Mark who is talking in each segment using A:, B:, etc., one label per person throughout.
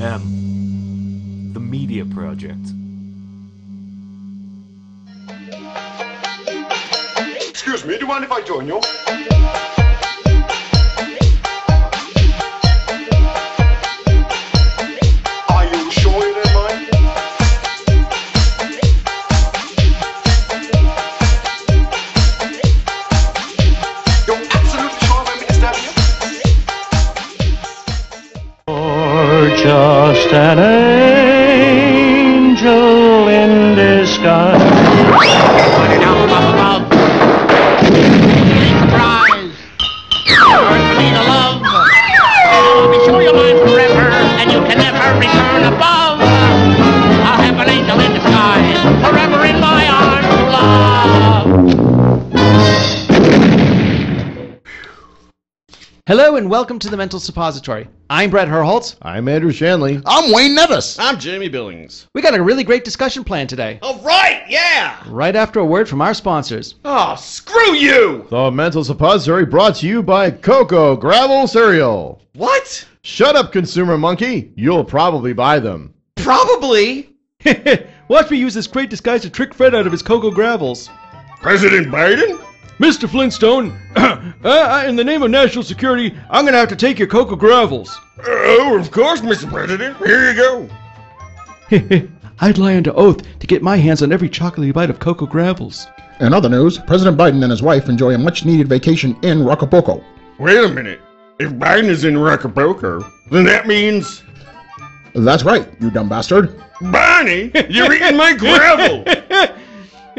A: M. The Media Project.
B: Excuse me, do you mind if I join you? Are you sure you don't mind? You're absolutely sure I'm Mr.
C: You're just an angel in disguise.
D: Running out from up above. Big surprise. Yours for me to love. I'll be sure you're mine forever, and you can never return above. I'll have an angel in disguise, forever in my arms to love.
E: Hello and welcome to the Mental Suppository. I'm Brett Herholtz.
F: I'm Andrew Shanley.
G: I'm Wayne Nevis.
H: I'm Jamie Billings.
E: We got a really great discussion plan today.
H: All right, yeah!
E: Right after a word from our sponsors.
H: Oh, screw you!
F: The Mental Suppository brought to you by Cocoa Gravel Cereal.
H: What?
F: Shut up, consumer monkey. You'll probably buy them.
H: Probably.
E: Watch me use this great disguise to trick Fred out of his Cocoa Gravels.
B: President Biden?
E: Mr. Flintstone, in the name of national security, I'm going to have to take your Cocoa Gravels.
B: Oh, of course, Mr. President. Here you go.
E: I'd lie under oath to get my hands on every chocolatey bite of Cocoa Gravels.
G: In other news, President Biden and his wife enjoy a much-needed vacation in Acapulco.
B: Wait a minute. If Biden is in Acapulco, then that means...
G: That's right, you dumb bastard.
B: Barney, you're eating my gravel.
E: I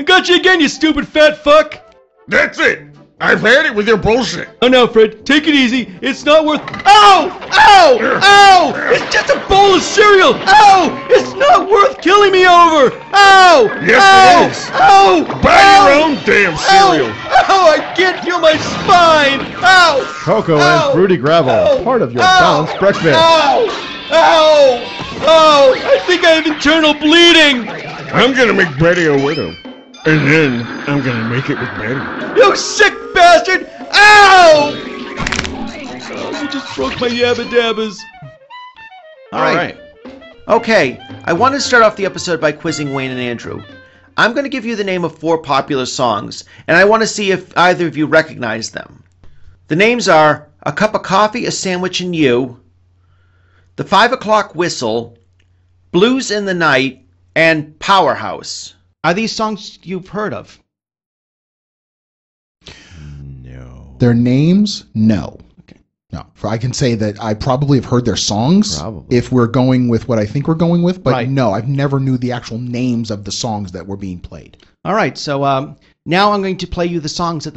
E: got you again, you stupid fat fuck.
B: That's it. I've had it with your bullshit.
E: Oh no, Fred, take it easy. It's not worth... Ow! Ow! Ow! It's just a bowl of cereal! Ow! It's not worth killing me over! Ow!
B: Yes,
E: Ow!
B: it is.
E: Ow!
B: Buy
E: Ow!
B: your own damn cereal.
E: Ow! I can't feel my spine! Ow!
F: Cocoa
E: Ow!
F: and Fruity Gravel,
E: Ow!
F: part of your
E: Ow!
F: balanced breakfast.
E: Ow! Ow! Ow! I think I have internal bleeding!
B: I'm gonna make Betty a widow. And then I'm gonna make it with Betty.
E: You sick bastard! Ow! Oh, you just broke my yabba dabbas.
H: All right.
I: Okay, I want to start off the episode by quizzing Wayne and Andrew. I'm going to give you the name of 4 popular songs, and I want to see if either of you recognize them. The names are A Cup of Coffee, A Sandwich, and You, The 5 O'Clock Whistle, Blues in the Night, and Powerhouse.
E: Are these songs you've heard of?
F: No.
G: Their names? No.
E: Okay.
G: No. I can say that I probably have heard their songs.
F: Probably.
G: If we're going with what I think we're going with, but
E: Right.
G: no, I've never knew the actual names of the songs that were being played.
E: All right, so now I'm going to play you the songs that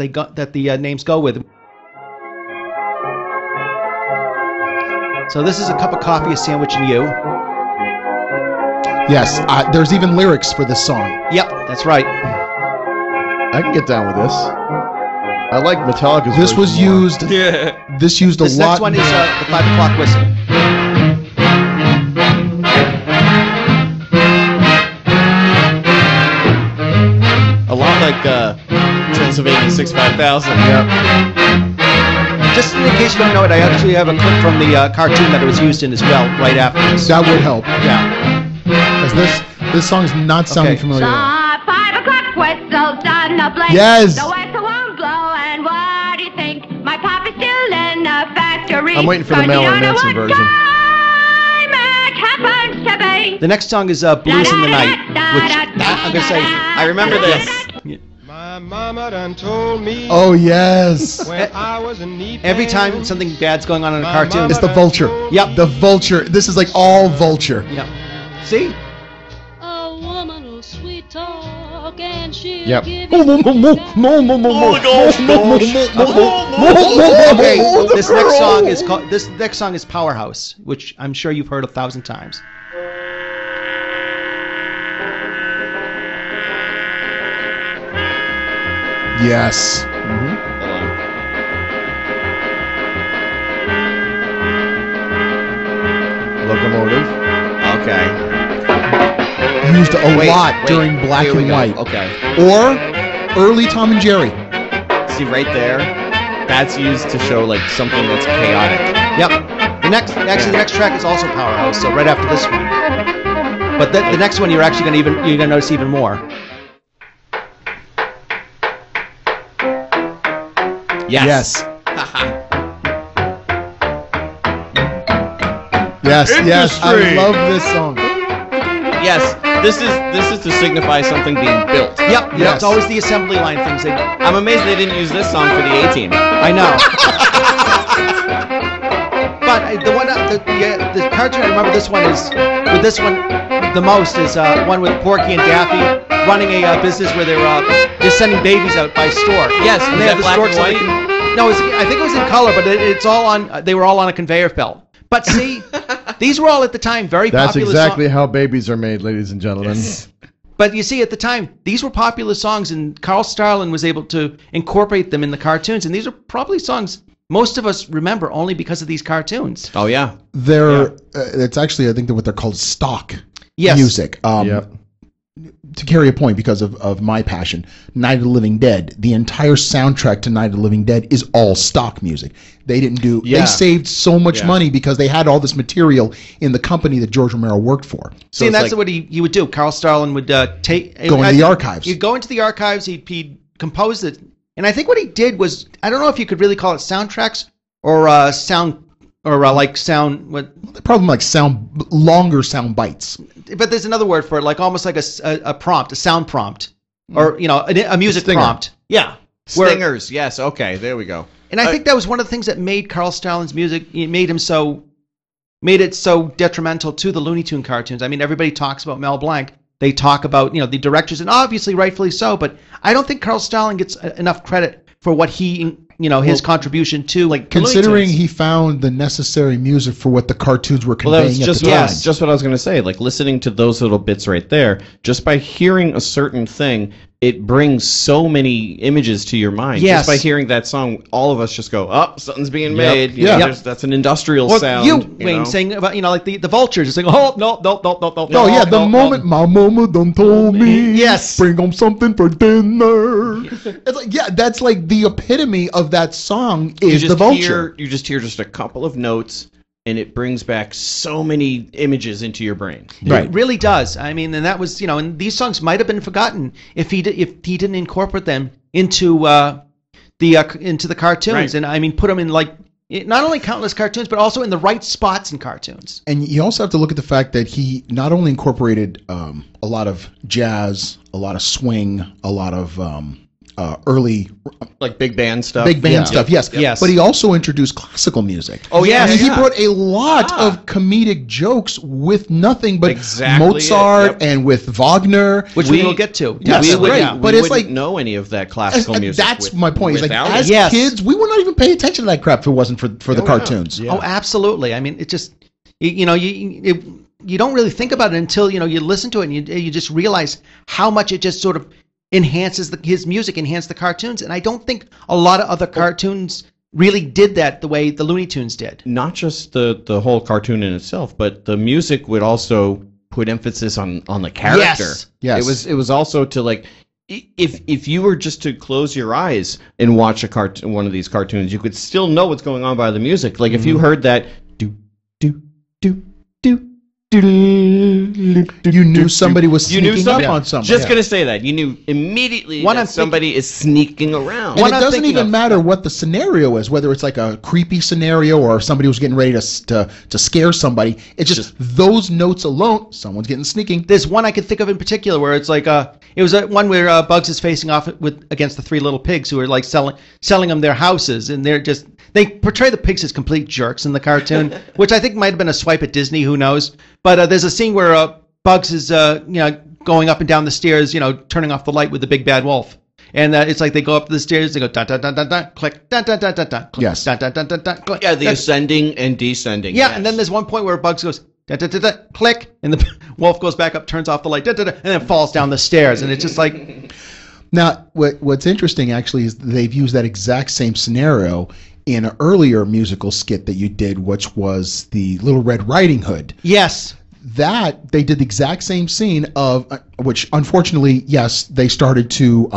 E: the names go with. So this is A Cup of Coffee, A Sandwich, and You.
G: Yes, there's even lyrics for this song.
E: Yep, that's right.
F: I can get down with this. I like Metallica's
G: This
F: version
G: was
F: more.
G: used.
H: Yeah.
G: This used
E: This
G: a lot.
E: next one is The 5 O'Clock Whistle.
H: A lot like Transylvania 65000.
F: Yep.
E: Just in case you don't know it, I actually have a clip from the cartoon that it was used in as well, right after this.
G: That would help.
E: Yeah.
G: Because this song's not sounding
E: Okay.
G: familiar.
J: 5 o'clock whistle's done the blink.
G: Yes.
J: The whistle won't blow, and what do you think? My papa's still in the factory.
F: I'm waiting for the Marilyn Manson version.
J: Time it happens to be.
E: The next song is Blues in the Night, which I'm going to say,
H: I remember this.
K: My mama done told me
G: Oh yes.
K: when I was a neat
E: every time
K: man.
E: something bad's going on in a cartoon.
G: It's the Vulture.
E: Yep.
G: The Vulture. This is like all Vulture.
E: Yep. See?
L: A woman will sweet talk and she'll
F: Yep.
L: give
G: Okay.
E: This next song is Powerhouse, which I'm sure you've heard 1,000 times.
G: Yes.
F: Locomotive.
H: Okay.
G: Used a
H: Wait,
G: lot
H: wait,
G: during black
H: here we
G: and
H: go.
G: white.
H: Okay.
G: Or early Tom and Jerry.
H: See right there? That's used to show like something that's chaotic.
E: Yep. The
I: The next track is also Powerhouse, so right after this one. But the next one you're actually gonna notice even more.
H: Yes.
G: Yes, I love this song.
H: Yes, this is to signify something being built.
I: Yep, it's always the assembly line things.
H: I'm amazed they didn't use this song for the A-Team.
I: I know. But the cartoon I remember this one the most is one with Porky and Daffy running a business where they're sending babies out by store.
H: Yes,
I: and they have the
H: black
I: storks.
H: and white?
I: No, I think it was in color, but it's all on. They were all on a conveyor belt. But see, these were all at the time very
F: That's
I: popular.
F: exactly how babies are made, ladies and gentlemen.
I: Yes. But you see, at the time, these were popular songs, and Carl Starlin was able to incorporate them in the cartoons. And these are probably songs most of us remember only because of these cartoons.
H: Oh yeah,
G: It's actually, I think, what they're called stock
I: Yes.
G: music. To carry a point because of my passion, Night of the Living Dead, the entire soundtrack to Night of the Living Dead is all stock music. They didn't do.
H: Yeah.
G: They saved so much money because they had all this material in the company that George Romero worked for.
I: See, and that's what he would do. Carl Starlin would go
G: into the archives.
I: He'd go into the archives. He'd compose it, and I think what he did was, I don't know if you could really call it soundtracks or sound. Or like sound, what?
G: Probably like longer sound bites.
I: But there's another word for it, like almost like a prompt, a sound prompt, or a music prompt. Yeah,
H: stingers. Yes. Okay. There we go.
I: And I think that was one of the things that made Carl Starlin's music, made it so detrimental to the Looney Tune cartoons. I mean, everybody talks about Mel Blanc. They talk about the directors, and obviously rightfully so. But I don't think Carl Starlin gets enough credit for what he. His contribution to
G: considering he found the necessary music for what the cartoons were conveying at the time.
H: Just what I was going to say. Like listening to those little bits right there, just by hearing a certain thing, it brings so many images to your mind.
I: Yes.
H: Just by hearing that song, all of us just go, "Oh, something's being made." That's an industrial
I: or
H: sound.
I: Wayne, saying about like the vultures, it's like, "Oh no.
G: The moment my mama done told me,
I: yes,
G: bring home something for dinner." It's like, that's like the epitome of that song is the vulture.
H: You just hear just a couple of notes, and it brings back so many images into your brain.
I: Right. It really does. I mean, and that was, and these songs might have been forgotten if he didn't incorporate them into the cartoons. Right. And I mean, put them in not only countless cartoons, but also in the right spots in cartoons.
G: And you also have to look at the fact that he not only incorporated a lot of jazz, a lot of swing, a lot of early
H: like big band stuff.
G: Yes. But he also introduced classical music.
H: Oh yeah,
G: he brought a lot of comedic jokes with nothing but Mozart and with Wagner,
I: which we will get to.
G: Yes,
H: but it's like know any of that classical music.
G: That's my point. As kids, we would not even pay attention to that crap if it wasn't for the cartoons.
I: Yeah. Oh, absolutely. I mean, it just you don't really think about it until you listen to it and you just realize how much it just sort of enhances his music, enhanced the cartoons, and I don't think a lot of other cartoons really did that the way the Looney Tunes did.
H: Not just the whole cartoon in itself, but the music would also put emphasis on the character.
G: Yes.
H: It was also to like if you were just to close your eyes and watch one of these cartoons, you could still know what's going on by the music. Like if you heard that do do do do.
G: You knew somebody was sneaking up on somebody.
H: Just gonna say that you knew immediately that somebody is sneaking around.
G: And it doesn't even matter what the scenario is, whether it's like a creepy scenario or somebody was getting ready to scare somebody. It's just those notes alone. Someone's getting sneaking.
I: There's one I could think of in particular where it's like it was one where Bugs is facing off against the three little pigs who are like selling them their houses, and they portray the pigs as complete jerks in the cartoon, which I think might have been a swipe at Disney. Who knows? But there's a scene where Bugs is going up and down the stairs, turning off the light with the big bad wolf, and it's like they go up the stairs, they go da da da da da, click da da da da da, click,
G: yes,
I: da da da da da, click.
H: Yeah, the ascending and descending.
I: Yeah, yes. And then there's one point where Bugs goes da da da da, click, and the wolf goes back up, turns off the light, da da da, and then falls down the stairs, and it's just like.
G: Now, what's interesting actually is they've used that exact same scenario in an earlier musical skit that you did, which was the Little Red Riding Hood.
I: Yes.
G: That they did the exact same scene of which, unfortunately, yes, they started to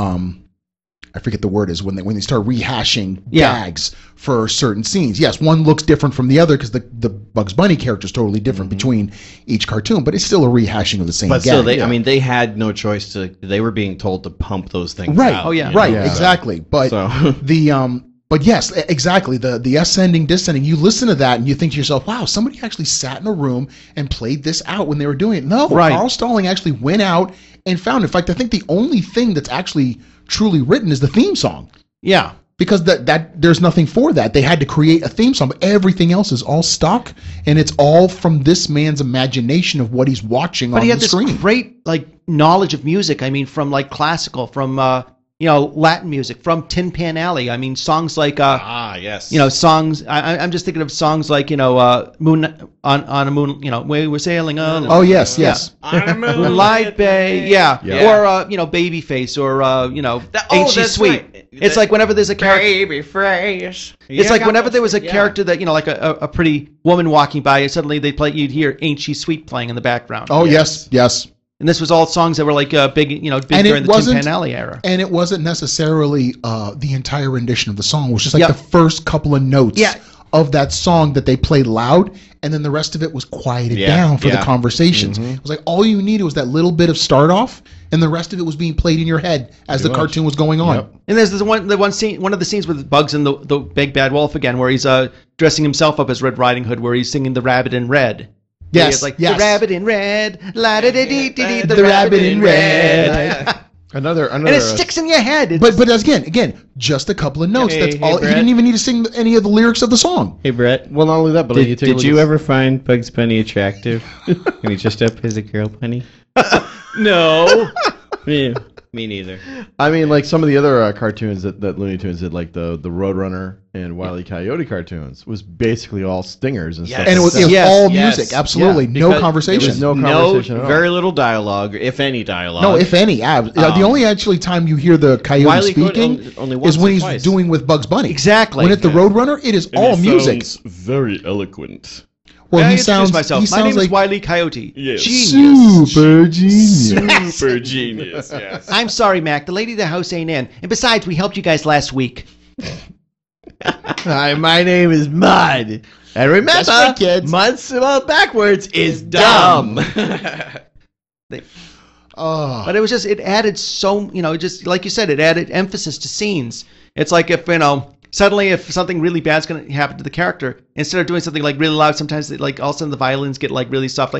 G: I forget the word is when they start rehashing gags for certain scenes. Yes, one looks different from the other because the Bugs Bunny character is totally different between each cartoon, but it's still a rehashing of the same gag.
H: Still, they had no choice they were being told to pump those things out.
I: Oh yeah.
G: Right, exactly. But but yes, exactly. The ascending, descending, you listen to that and you think to yourself, wow, somebody actually sat in a room and played this out when they were doing it. No, Carl Stalling actually went out and found it. In fact, I think the only thing that's actually truly written is the theme song.
I: Yeah.
G: Because that there's nothing for that. They had to create a theme song, but everything else is all stock, and it's all from this man's imagination of what he's watching on the screen.
I: But he had this great knowledge of music. I mean, from classical, from Latin music, from Tin Pan Alley. I mean, songs like
H: yes.
I: Songs. I'm just thinking of songs like Moon on a Moon. We were sailing on.
G: Oh yes.
I: On a Moonlight Bay. Yeah. Or Babyface, or Ain't She Sweet. Right. It's like whenever there's a character.
H: Babyface.
I: It's like whenever there was a character that like a pretty woman walking by, and suddenly you'd hear Ain't She Sweet playing in the background.
G: Oh yes.
I: And this was all songs that were big during the Tin Pan Alley era.
G: And it wasn't necessarily the entire rendition of the song. It was just the first couple of notes of that song that they played loud, and then the rest of it was quieted down for the conversations. It was like all you needed was that little bit of start off, and the rest of it was being played in your head as the cartoon was going on.
I: And there's one of the scenes with Bugs and the big bad wolf again, where he's dressing himself up as Red Riding Hood, where he's singing The Rabbit in Red.
G: Yes,
I: The rabbit in red, la da da dee dee, the rabbit in red.
F: Another,
I: and it sticks in your head.
G: But again, just a couple of notes. That's all.
H: Brett.
G: He didn't even need to sing any of the lyrics of the song.
H: Hey, Brett.
F: Well, not only that, but
H: did you ever find Bugs Bunny attractive? Can he just up as a girl bunny?
I: No.
H: Yeah, me neither.
F: I mean, like some of the other cartoons that Looney Tunes did, like the Roadrunner and Wile E. Coyote cartoons, was basically all stingers and stuff.
G: And it was all music, absolutely. No conversation.
F: There was no conversation at all.
H: Very little dialogue, if any dialogue.
G: No, if any. The only actually time you hear the coyote speaking
H: only
G: is when he's doing with Bugs Bunny.
I: Exactly.
G: When it's the Roadrunner, it is all music.
F: Very eloquent.
G: Well,
I: he sounds myself. My name is Wile E. Coyote.
F: Yes.
I: Genius.
G: Super genius.
F: Super genius, yes.
I: I'm sorry, Mac. The lady of the house ain't in. And besides, we helped you guys last week.
M: Hi, my name is Mud. And remember,
G: right, kids.
M: Mud spelled backwards is dumb.
I: But it was just, it added so, just like you said, it added emphasis to scenes. It's like if, suddenly if something really bad's going to happen to the character, instead of doing something really loud, sometimes all of a sudden the violins get really soft,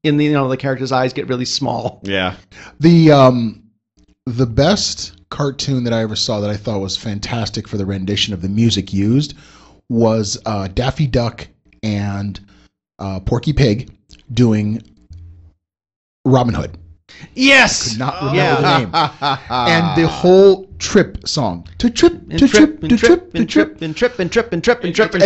I: the character's eyes get really small.
H: Yeah.
G: The best cartoon that I ever saw that I thought was fantastic for the rendition of the music used was Daffy Duck and Porky Pig doing Robin Hood.
I: Yes.
G: Could not remember the name. And the whole Trip song. To trip, to trip, to trip, to trip,
I: and trip, and trip, and trip, and trip, and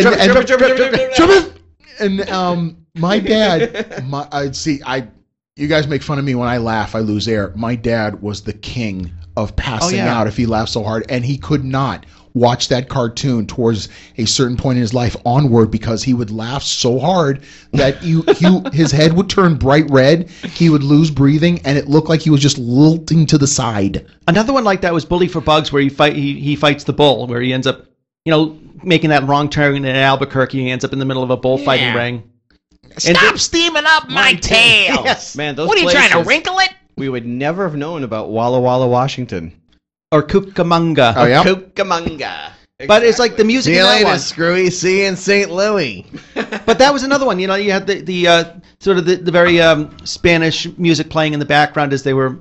I: trip,
G: and my dad, you guys make fun of me when I laugh, I lose air. My dad was the king of passing out if he laughed so hard, and he could not watch that cartoon towards a certain point in his life onward because he would laugh so hard that his head would turn bright red, he would lose breathing, and it looked like he was just lilting to the side.
I: Another one like that was Bully for Bugs, where he fights the bull, where he ends up making that wrong turn in Albuquerque. He ends up in the middle of a bullfighting ring.
D: Stop steaming up my tail!
I: Yes.
H: Man, those
D: What are you
H: places,
D: trying to wrinkle it?
H: We would never have known about Walla Walla, Washington.
I: Or Cucamonga.
G: Oh, yeah?
H: Cucamonga.
I: But it's like the music
M: See
I: in
M: you
I: that
M: later,
I: one.
M: Screwy C in St. Louis.
I: But that was another one. You had the sort of the very Spanish music playing in the background as they were,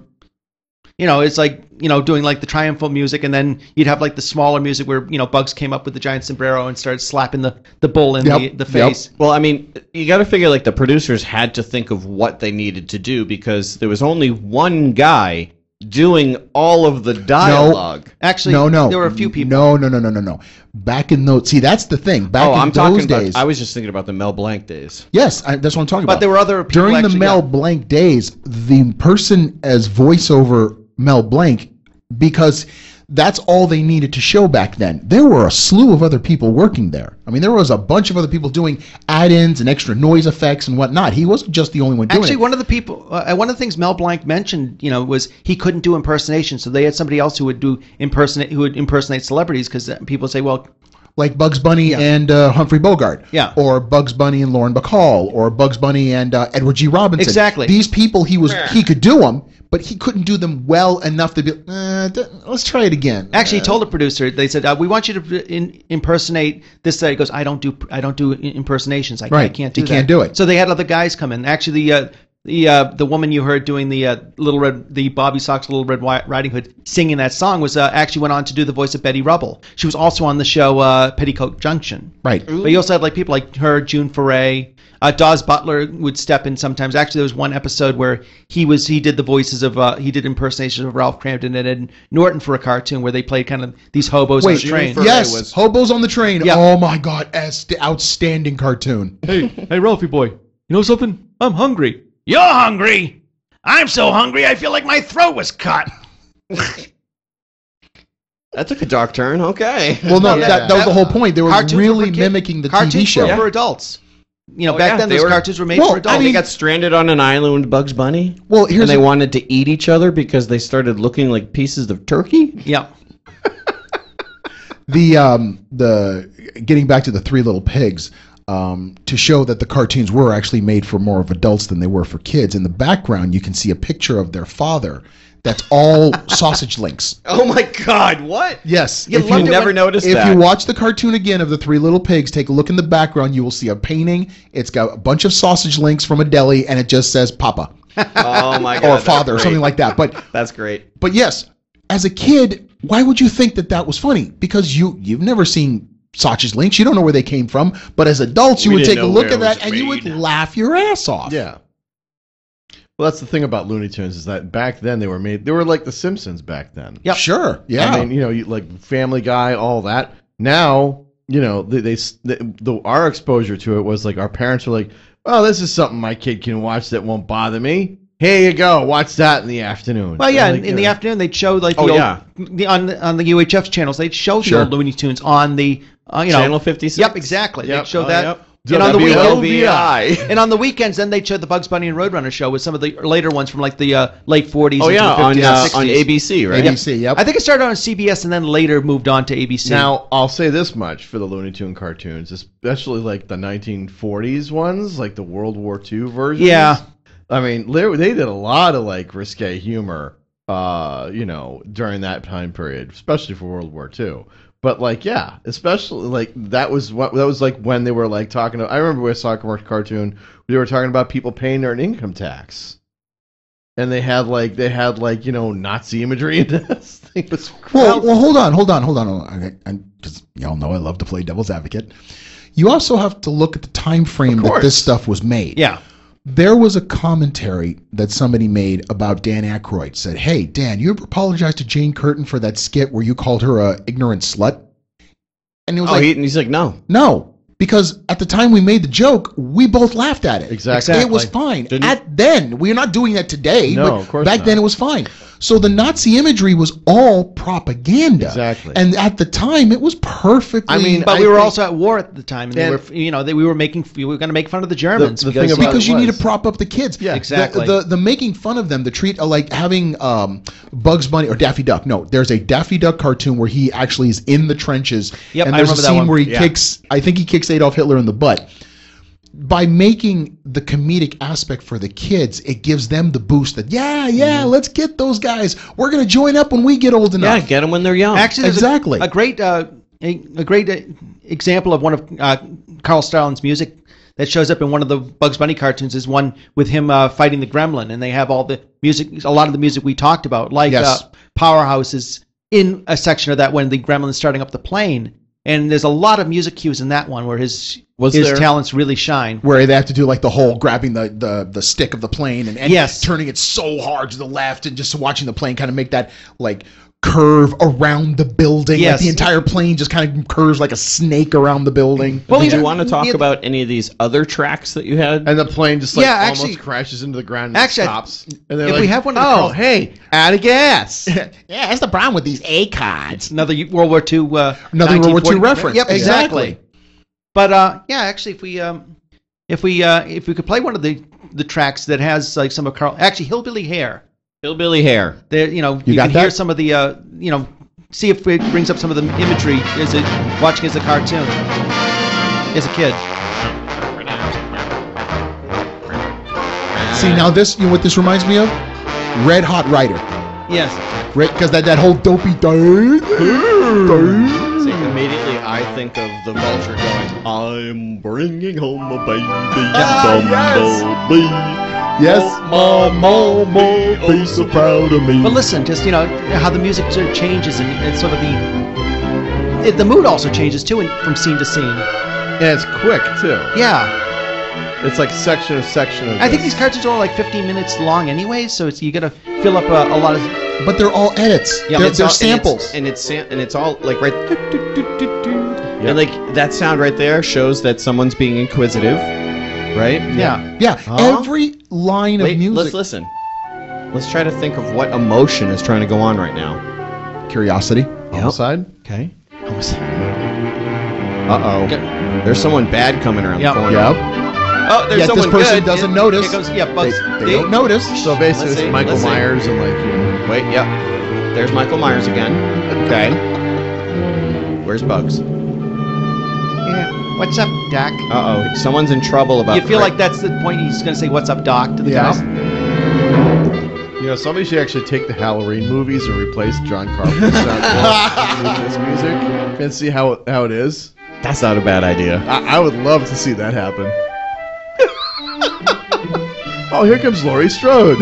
I: it's like, doing like the triumphal music, and then you'd have like the smaller music where, Bugs came up with the giant sombrero and started slapping the bull in the face.
H: Well, I mean, you got to figure like the producers had to think of what they needed to do because there was only one guy doing all of the dialogue.
I: Actually,
G: no.
I: There were a few people.
G: No. Back in those, see, that's the thing. Back in those days,
H: I was just thinking about the Mel Blanc days.
G: yes, that's what I'm talking about.
I: But there were other people
G: during the
I: actually,
G: Mel Blanc days. The person as voiceover Mel Blanc, because that's all they needed to show back then. There were a slew of other people working there. I mean, there was a bunch of other people doing add-ins and extra noise effects and whatnot. He wasn't just the only one doing it.
N: Actually, one of the things Mel Blanc mentioned, was he couldn't do impersonations, so they had somebody else who would impersonate celebrities, because people say, well,
G: like Bugs Bunny and Humphrey Bogart.
N: Yeah.
G: Or Bugs Bunny and Lauren Bacall, or Bugs Bunny and Edward G. Robinson.
N: Exactly.
G: These people, he could do them, but he couldn't do them well enough to be, let's try it again.
N: Actually, he told the producer, they said, we want you to impersonate this. He goes, I don't do impersonations. I can't do that.
G: He can't do it.
N: So they had other guys come in. Actually, the woman you heard doing the Bobby Sox Little Red Riding Hood singing that song was actually went on to do the voice of Betty Rubble. She was also on the show Petticoat Junction.
G: Right.
N: But you also had like people like her, June Foray. Dawes Butler would step in sometimes. Actually, there was one episode where he did the voices of he did impersonations of Ralph Cramton and Ed Norton for a cartoon where they played kind of these hobos on the train.
G: Yes, hobos on the train. Yep. Oh my God, outstanding cartoon.
E: Hey, Ralphie boy, you know something? I'm hungry.
D: You're hungry? I'm so hungry I feel like my throat was cut.
H: That took a dark turn. Okay.
G: Well, no, that was the whole point. They were really mimicking the TV show.
N: Cartoons were for adults. Back then those cartoons were made for adults.
H: They got stranded on an island with Bugs Bunny.
G: Well,
H: and they wanted to eat each other because they started looking like pieces of turkey.
N: Yeah.
G: The getting back to the Three Little Pigs, to show that the cartoons were actually made for more of adults than they were for kids. In the background, you can see a picture of their father. That's all sausage links.
H: Oh my God! What?
G: Yes.
H: You never noticed that.
G: If you watch the cartoon again of the Three Little Pigs, take a look in the background. You will see a painting. It's got a bunch of sausage links from a deli, and it just says Papa.
H: Oh my God!
G: Or Father, or something like that. But
H: that's great.
G: But yes, as a kid, why would you think that was funny? Because you've never seen sausage links. You don't know where they came from. But as adults, you would take a look at that and you would laugh your ass off.
F: Yeah. Well, that's the thing about Looney Tunes is that back then they were like the Simpsons back then.
G: Yeah, sure. Yeah.
F: I mean, like Family Guy, all that. Now, our exposure to it was like our parents were like, "Oh, this is something my kid can watch that won't bother me. Here you go, watch that in the afternoon."
N: Well, yeah, in the afternoon they'd show like on the UHF channels they'd show the old Looney Tunes on the
H: Channel 56.
N: Yep, exactly. They'd show that.
F: Yep.
N: And on the and on the weekends, then they'd show the Bugs Bunny and Roadrunner show with some of the later ones from like the late 40s.
H: Oh yeah,
N: and 50s,
H: on ABC, right?
G: ABC, yep.
N: I think it started on CBS and then later moved on to ABC.
F: Now I'll say this much for the Looney Tune cartoons, especially like the 1940s ones, like the World War II versions.
N: Yeah,
F: I mean they did a lot of like risque humor, during that time period, especially for World War II. But like, yeah, especially like that was like when they were like talking. I remember we saw a cartoon. They were talking about people paying their income tax, and they had like Nazi imagery in this. It was
G: well, hold on. Because y'all know I love to play devil's advocate. You also have to look at the time frame that this stuff was made.
N: Yeah.
G: There was a commentary that somebody made about Dan Aykroyd. Said, "Hey, Dan, you ever apologize to Jane Curtin for that skit where you called her a ignorant slut?" And it was
H: he's like,
G: no, because at the time we made the joke, we both laughed at it.
F: Exactly.
G: It was fine. Then we're not doing that today.
F: No,
G: but
F: of course
G: back
F: not.
G: then it was fine. So the Nazi imagery was all propaganda.
F: Exactly.
G: And at the time, it was perfectly.
F: I mean,
N: but we were also at war at the time, and we were going to make fun of the Germans
G: because you need to prop up the kids.
F: Yeah,
N: exactly.
G: The making fun of them, the treat like having Bugs Bunny or Daffy Duck. No, there's a Daffy Duck cartoon where he actually is in the trenches.
N: Yep,
G: and
N: I
G: there's
N: remember
G: a scene
N: that one.
G: where he kicks. I think he kicks Adolf Hitler in the butt. By making the comedic aspect for the kids, it gives them the boost that let's get those guys. We're going to join up when we get old enough.
H: Yeah, get them when they're young.
N: Actually,
G: exactly.
N: A great example of one of Carl Stallin's music that shows up in one of the Bugs Bunny cartoons is one with him fighting the Gremlin, and they have all the music, a lot of the music we talked about, like Powerhouse is in a section of that when the Gremlin's starting up the plane. And there's a lot of music cues in that one where his talents really shine.
G: Where they have to do like the whole grabbing the stick of the plane and turning it so hard to the left and just watching the plane kind of make that like curve around the building.
N: Yes.
G: Like the entire plane just kind of curves like a snake around the building.
H: Well, did you want to talk about any of these other tracks that you had?
F: And the plane just like
N: Yeah,
F: almost
N: actually-
F: crashes into the ground and
N: actually,
F: stops. And they're
N: if
F: like,
N: we have one of the
F: oh,
N: Carl-
F: hey, out of gas.
G: Yeah, that's the problem with these A cards.
N: Another World War II.
G: Another World War II
N: 1940
G: reference.
N: Yep, exactly.
G: Exactly.
N: But yeah, actually, if we could play one of the tracks that has like some of Carl, actually Hillbilly Hair.
H: Hillbilly Hair.
N: There, you
G: got
N: can hear
G: that?
N: some of the see if it brings up some of the imagery as it watching as a cartoon as a kid.
G: See, now this, you know what this reminds me of? Red Hot Rider.
N: Yes.
G: Because that whole dopey
H: See, immediately I think of the vulture going, I'm bringing home a baby, bumblebee.
G: Yes.
H: My mama be so proud of me.
N: But listen, just how the music sort of changes and sort of the mood also changes too, from scene to scene.
F: And it's quick too.
N: Yeah.
F: It's like section of.
N: I think these cartoons are all like 15 minutes long anyway, so you got to fill up a lot of.
G: But they're all edits.
N: Yeah,
G: they're samples.
H: And it's all like right. And like that sound right there shows that someone's being inquisitive, right?
N: Yeah.
G: Yeah. Every line of music.
H: Let's listen. Let's try to think of what emotion is trying to go on right now.
G: Curiosity.
F: Homicide.
H: Okay. Uh-oh. There's someone bad coming around the corner.
G: Yep.
H: Oh, there's
G: Yet
H: someone
G: this person
H: good.
G: doesn't notice.
N: Here goes, Bugs.
G: They don't notice.
F: So basically,
H: Let's see,
F: it's Michael
H: let's see.
F: Myers and like.
H: Wait, yep. There's Michael Myers again. Okay. Where's Bugs?
N: Yeah. What's up, Doc?
H: Uh-oh. Someone's in trouble about
N: You feel like that's the point he's going to say, "What's up, Doc?" to the
G: Yeah.
N: guys.
F: Somebody should actually take the Halloween movies and replace John Carpenter's soundtrack with this music and see how it is.
H: That's not a bad idea.
F: I would love to see that happen. Oh, here comes Laurie Strode.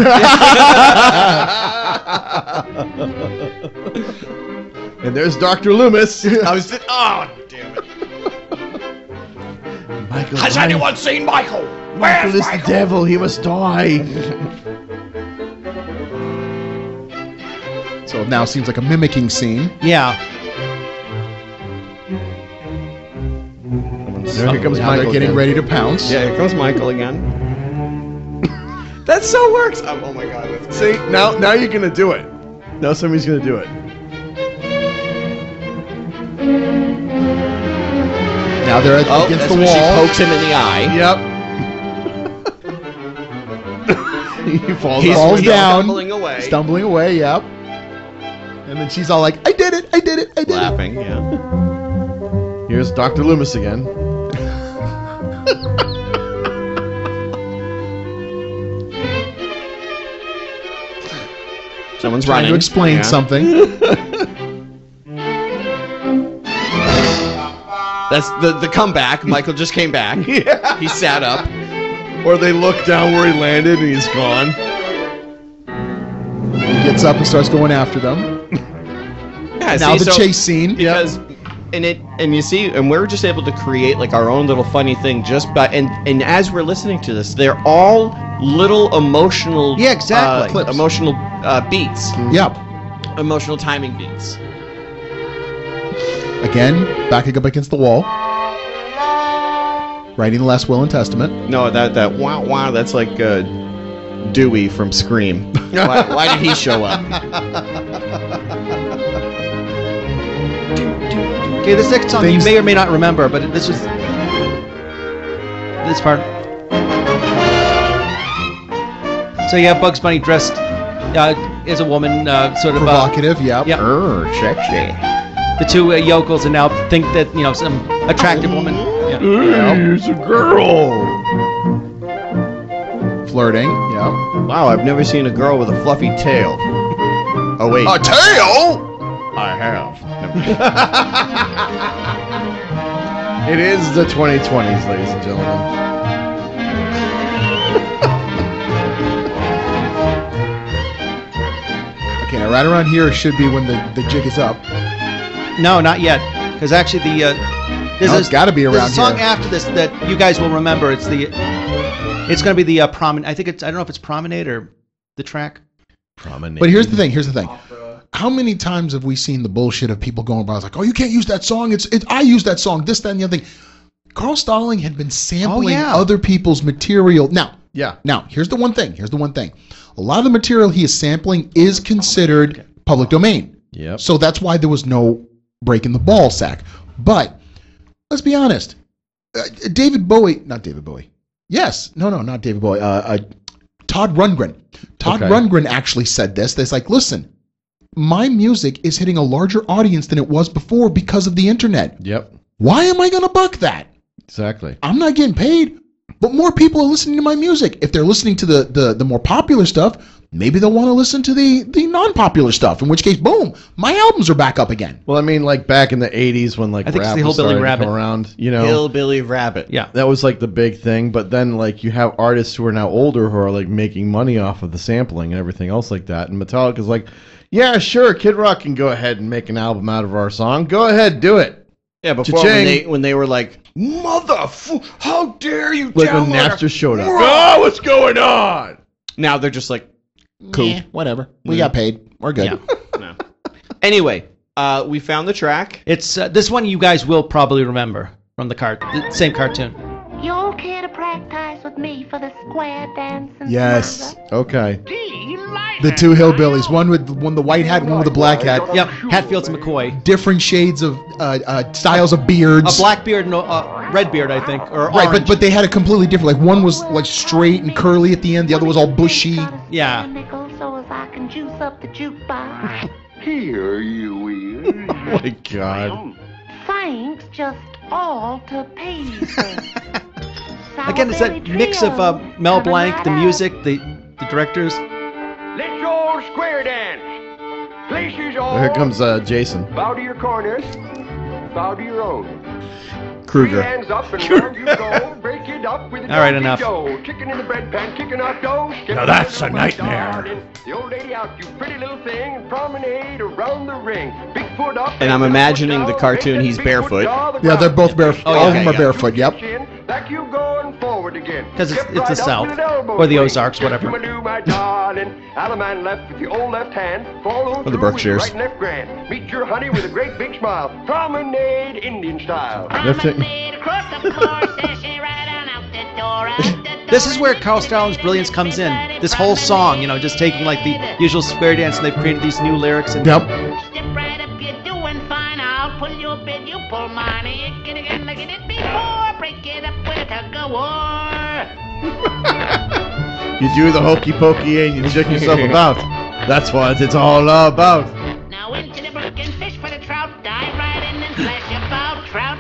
F: And there's Dr. Loomis.
H: Oh, damn it.
F: Michael,
D: Has anyone seen Michael?
F: Michael is the devil. He must die.
G: So now it seems like a mimicking scene.
N: Yeah.
F: Here comes
G: Now
F: Michael.
G: they're getting
F: again.
G: ready to pounce.
H: Yeah, here comes Michael again. That so works. Oh my god.
F: See, now you're gonna do it. Now somebody's gonna do it.
G: Now they're against
H: that's
G: the
H: when she
G: wall.
H: pokes him in the eye.
F: Yep. He falls
G: He
F: off.
G: falls down.
H: Stumbling away.
G: Yep. And then she's all like, I did it.
H: Laughing, yeah.
F: Here's Dr. Loomis again.
H: Someone's
G: Trying
H: running
G: to explain
H: Yeah.
G: something.
H: That's the comeback. Michael just came back.
F: Yeah.
H: He sat up.
F: Or they look down where he landed and he's gone.
G: He gets up and starts going after them.
H: Yeah,
G: Now
H: see,
G: the
H: so-
G: chase scene.
H: Because and you see, and we're just able to create like our own little funny thing just by and as we're listening to this, they're all little emotional
N: exactly.
H: emotional beats.
G: Yep.
H: Emotional timing beats.
G: Again, backing up against the wall. Writing the last will and testament.
H: No, that wow wow, that's like Dewey from Scream. Why did he show up?
N: Okay, this next song you may or may not remember, but this was this part. So you have Bugs Bunny dressed as a woman, sort of
G: provocative. Yep.
N: Yep.
H: Sexy.
N: The two yokels and now think that some attractive woman. Yeah.
F: Hey, it's a girl.
G: Flirting. Yep.
H: Wow, I've never seen a girl with a fluffy tail. Oh wait.
G: A tail?
H: I have.
F: It is the 2020s, ladies and gentlemen.
G: Okay, now right around here should be when the jig is up.
N: No, not yet, because actually
G: It's got to be
N: there's
G: around
N: a song
G: here.
N: after this that you guys will remember. It's going to be the promenade. I don't know if it's Promenade or the track.
F: Promenade.
G: But here's the thing. how many times have we seen the bullshit of people going about like, oh, you can't use that song. I use that song, this, that, and the other thing. Carl Stalling had been sampling other people's material. Now, here's the one thing. A lot of the material he is sampling is considered public domain.
F: Yep.
G: So that's why there was no break in the ball sack. But let's be honest. Not David Bowie. Yes. No, not David Bowie. Todd Rundgren. Todd Rundgren actually said this. It's like, listen, my music is hitting a larger audience than it was before because of the internet.
F: Yep.
G: Why am I going to buck that?
F: Exactly.
G: I'm not getting paid, but more people are listening to my music. If they're listening to the more popular stuff, maybe they'll want to listen to the non-popular stuff, in which case, boom, my albums are back up again.
F: Well, I mean, like back in the 80s when like
N: I think it's
F: rap
N: the
F: was
N: Hillbilly
F: starting
N: Rabbit.
F: to come around, you know.
H: Hillbilly Rabbit.
N: Yeah.
F: That was like the big thing, but then like you have artists who are now older who are like making money off of the sampling and everything else like that. And Metallica's like, yeah, sure, Kid Rock can go ahead and make an album out of our song. Go ahead, do it.
H: Yeah, before when they were like, how dare you
F: like when Napster showed up. Oh, what's going on?
H: Now they're just like, cool.
G: Yeah, whatever. We got paid. We're good.
H: No. Anyway, we found the track.
N: It's this one you guys will probably remember from the same cartoon.
J: You all care to practice with me for the square dance?
G: Yes.
F: Okay.
G: The two hillbillies, one with the white hat, one with the black hat.
N: Yep, Hatfields and McCoy.
G: Different shades of styles of beards.
N: A black beard and a red beard, I think, or
G: right,
N: orange.
G: but they had a completely different. Like one was like straight and curly at the end, the other was all bushy.
N: Yeah.
J: So as I can juice up the jukebox.
K: Here you is.
F: Oh my God.
J: Thanks, just all to pieces.
N: Again, it's that mix of Mel Blanc, the music, the directors.
K: Let's all square dance. Places all.
F: Here comes Jason.
K: Bow to your corners. Bow to your own.
H: Kruger.
K: Hands up and round you go. Break it up with a
N: All right, enough.
K: dough. Chicken in the bread pan, kicking out dough.
B: Now that's a nightmare.
K: The old lady out, you pretty little thing. Promenade around the ring. Big foot up.
H: And I'm imagining the cartoon, he's barefoot.
G: Yeah, they're both barefoot.
H: Oh,
G: all of
H: okay,
G: them are
H: yeah.
G: barefoot. Yep.
K: Back you going forward again.
N: Because it's the South. Or the Ozarks, whatever.
K: My darling. Alaman left with your old left hand. Follow
H: the
K: through
H: Berkshires.
K: with your right and left grand. Meet your honey with a great big smile. Promenade Indian style.
J: Promenade across the floor, sashay right on out the door.
N: This is where Carl Stalling's brilliance comes in. This whole song, just taking like the usual square dance, and they've created these new lyrics. And
J: Step right up, you're doing fine. I'll pull your bed, you pull mine. You get again like you did before. Break it up with a tug of war.
F: You do the hokey pokey and you check yourself about. That's what it's all about.
J: Now into the brook and fish for the trout. Dive right in and splash about. Trout,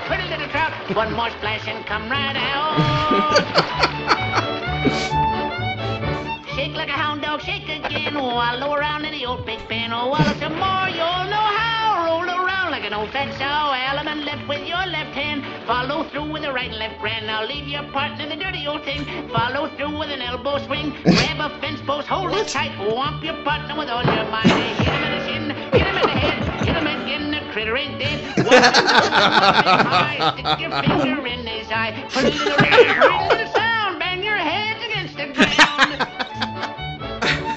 J: pretty little trout. One more splash and come right out. Shake like a hound dog, shake again. Wallow around in the old pig pen. Wallow some more, you'll know how. Roll around like an old fat sow. Element left with your left hand. Follow through with the right and left grand. Now leave your partner in the dirty old thing. Follow through with an elbow swing. Grab a fence post, hold it tight. Whomp your partner with all your might. Hit him in the shin, hit him in the head. Hit him again, the critter ain't dead. Walk him high, stick your finger in his eye. Put a little ring to the sound. Bang your heads against the ground.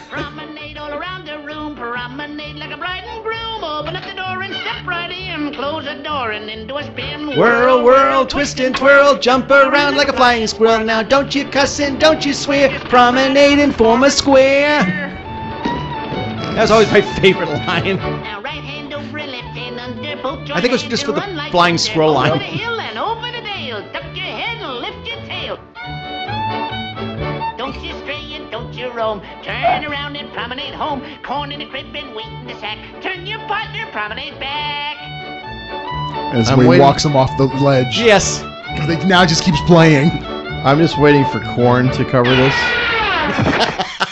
J: Promenade all around the room. Promenade like a bride and groom. Open up the door and step right in. Close the door and into a spin.
N: whirl, whirl, twist and twirl, jump around like a flying squirrel. Now don't you cuss and don't you swear. Promenade and form a square. That was always my favorite line.
J: Now right hand over left hand under both
N: I think it was just for the flying squirrel line.
J: Over the hill and over the dale. Duck your head and lift your tail. Don't you stray and don't you roam. Turn around and promenade home. Corn in the crib and wheat in the sack. Turn your partner, promenade back.
G: As
F: I'm
G: we
F: waiting-
G: walks him off the ledge.
N: Yes.
G: Because it now just keeps playing.
F: I'm just waiting for Korn to cover this.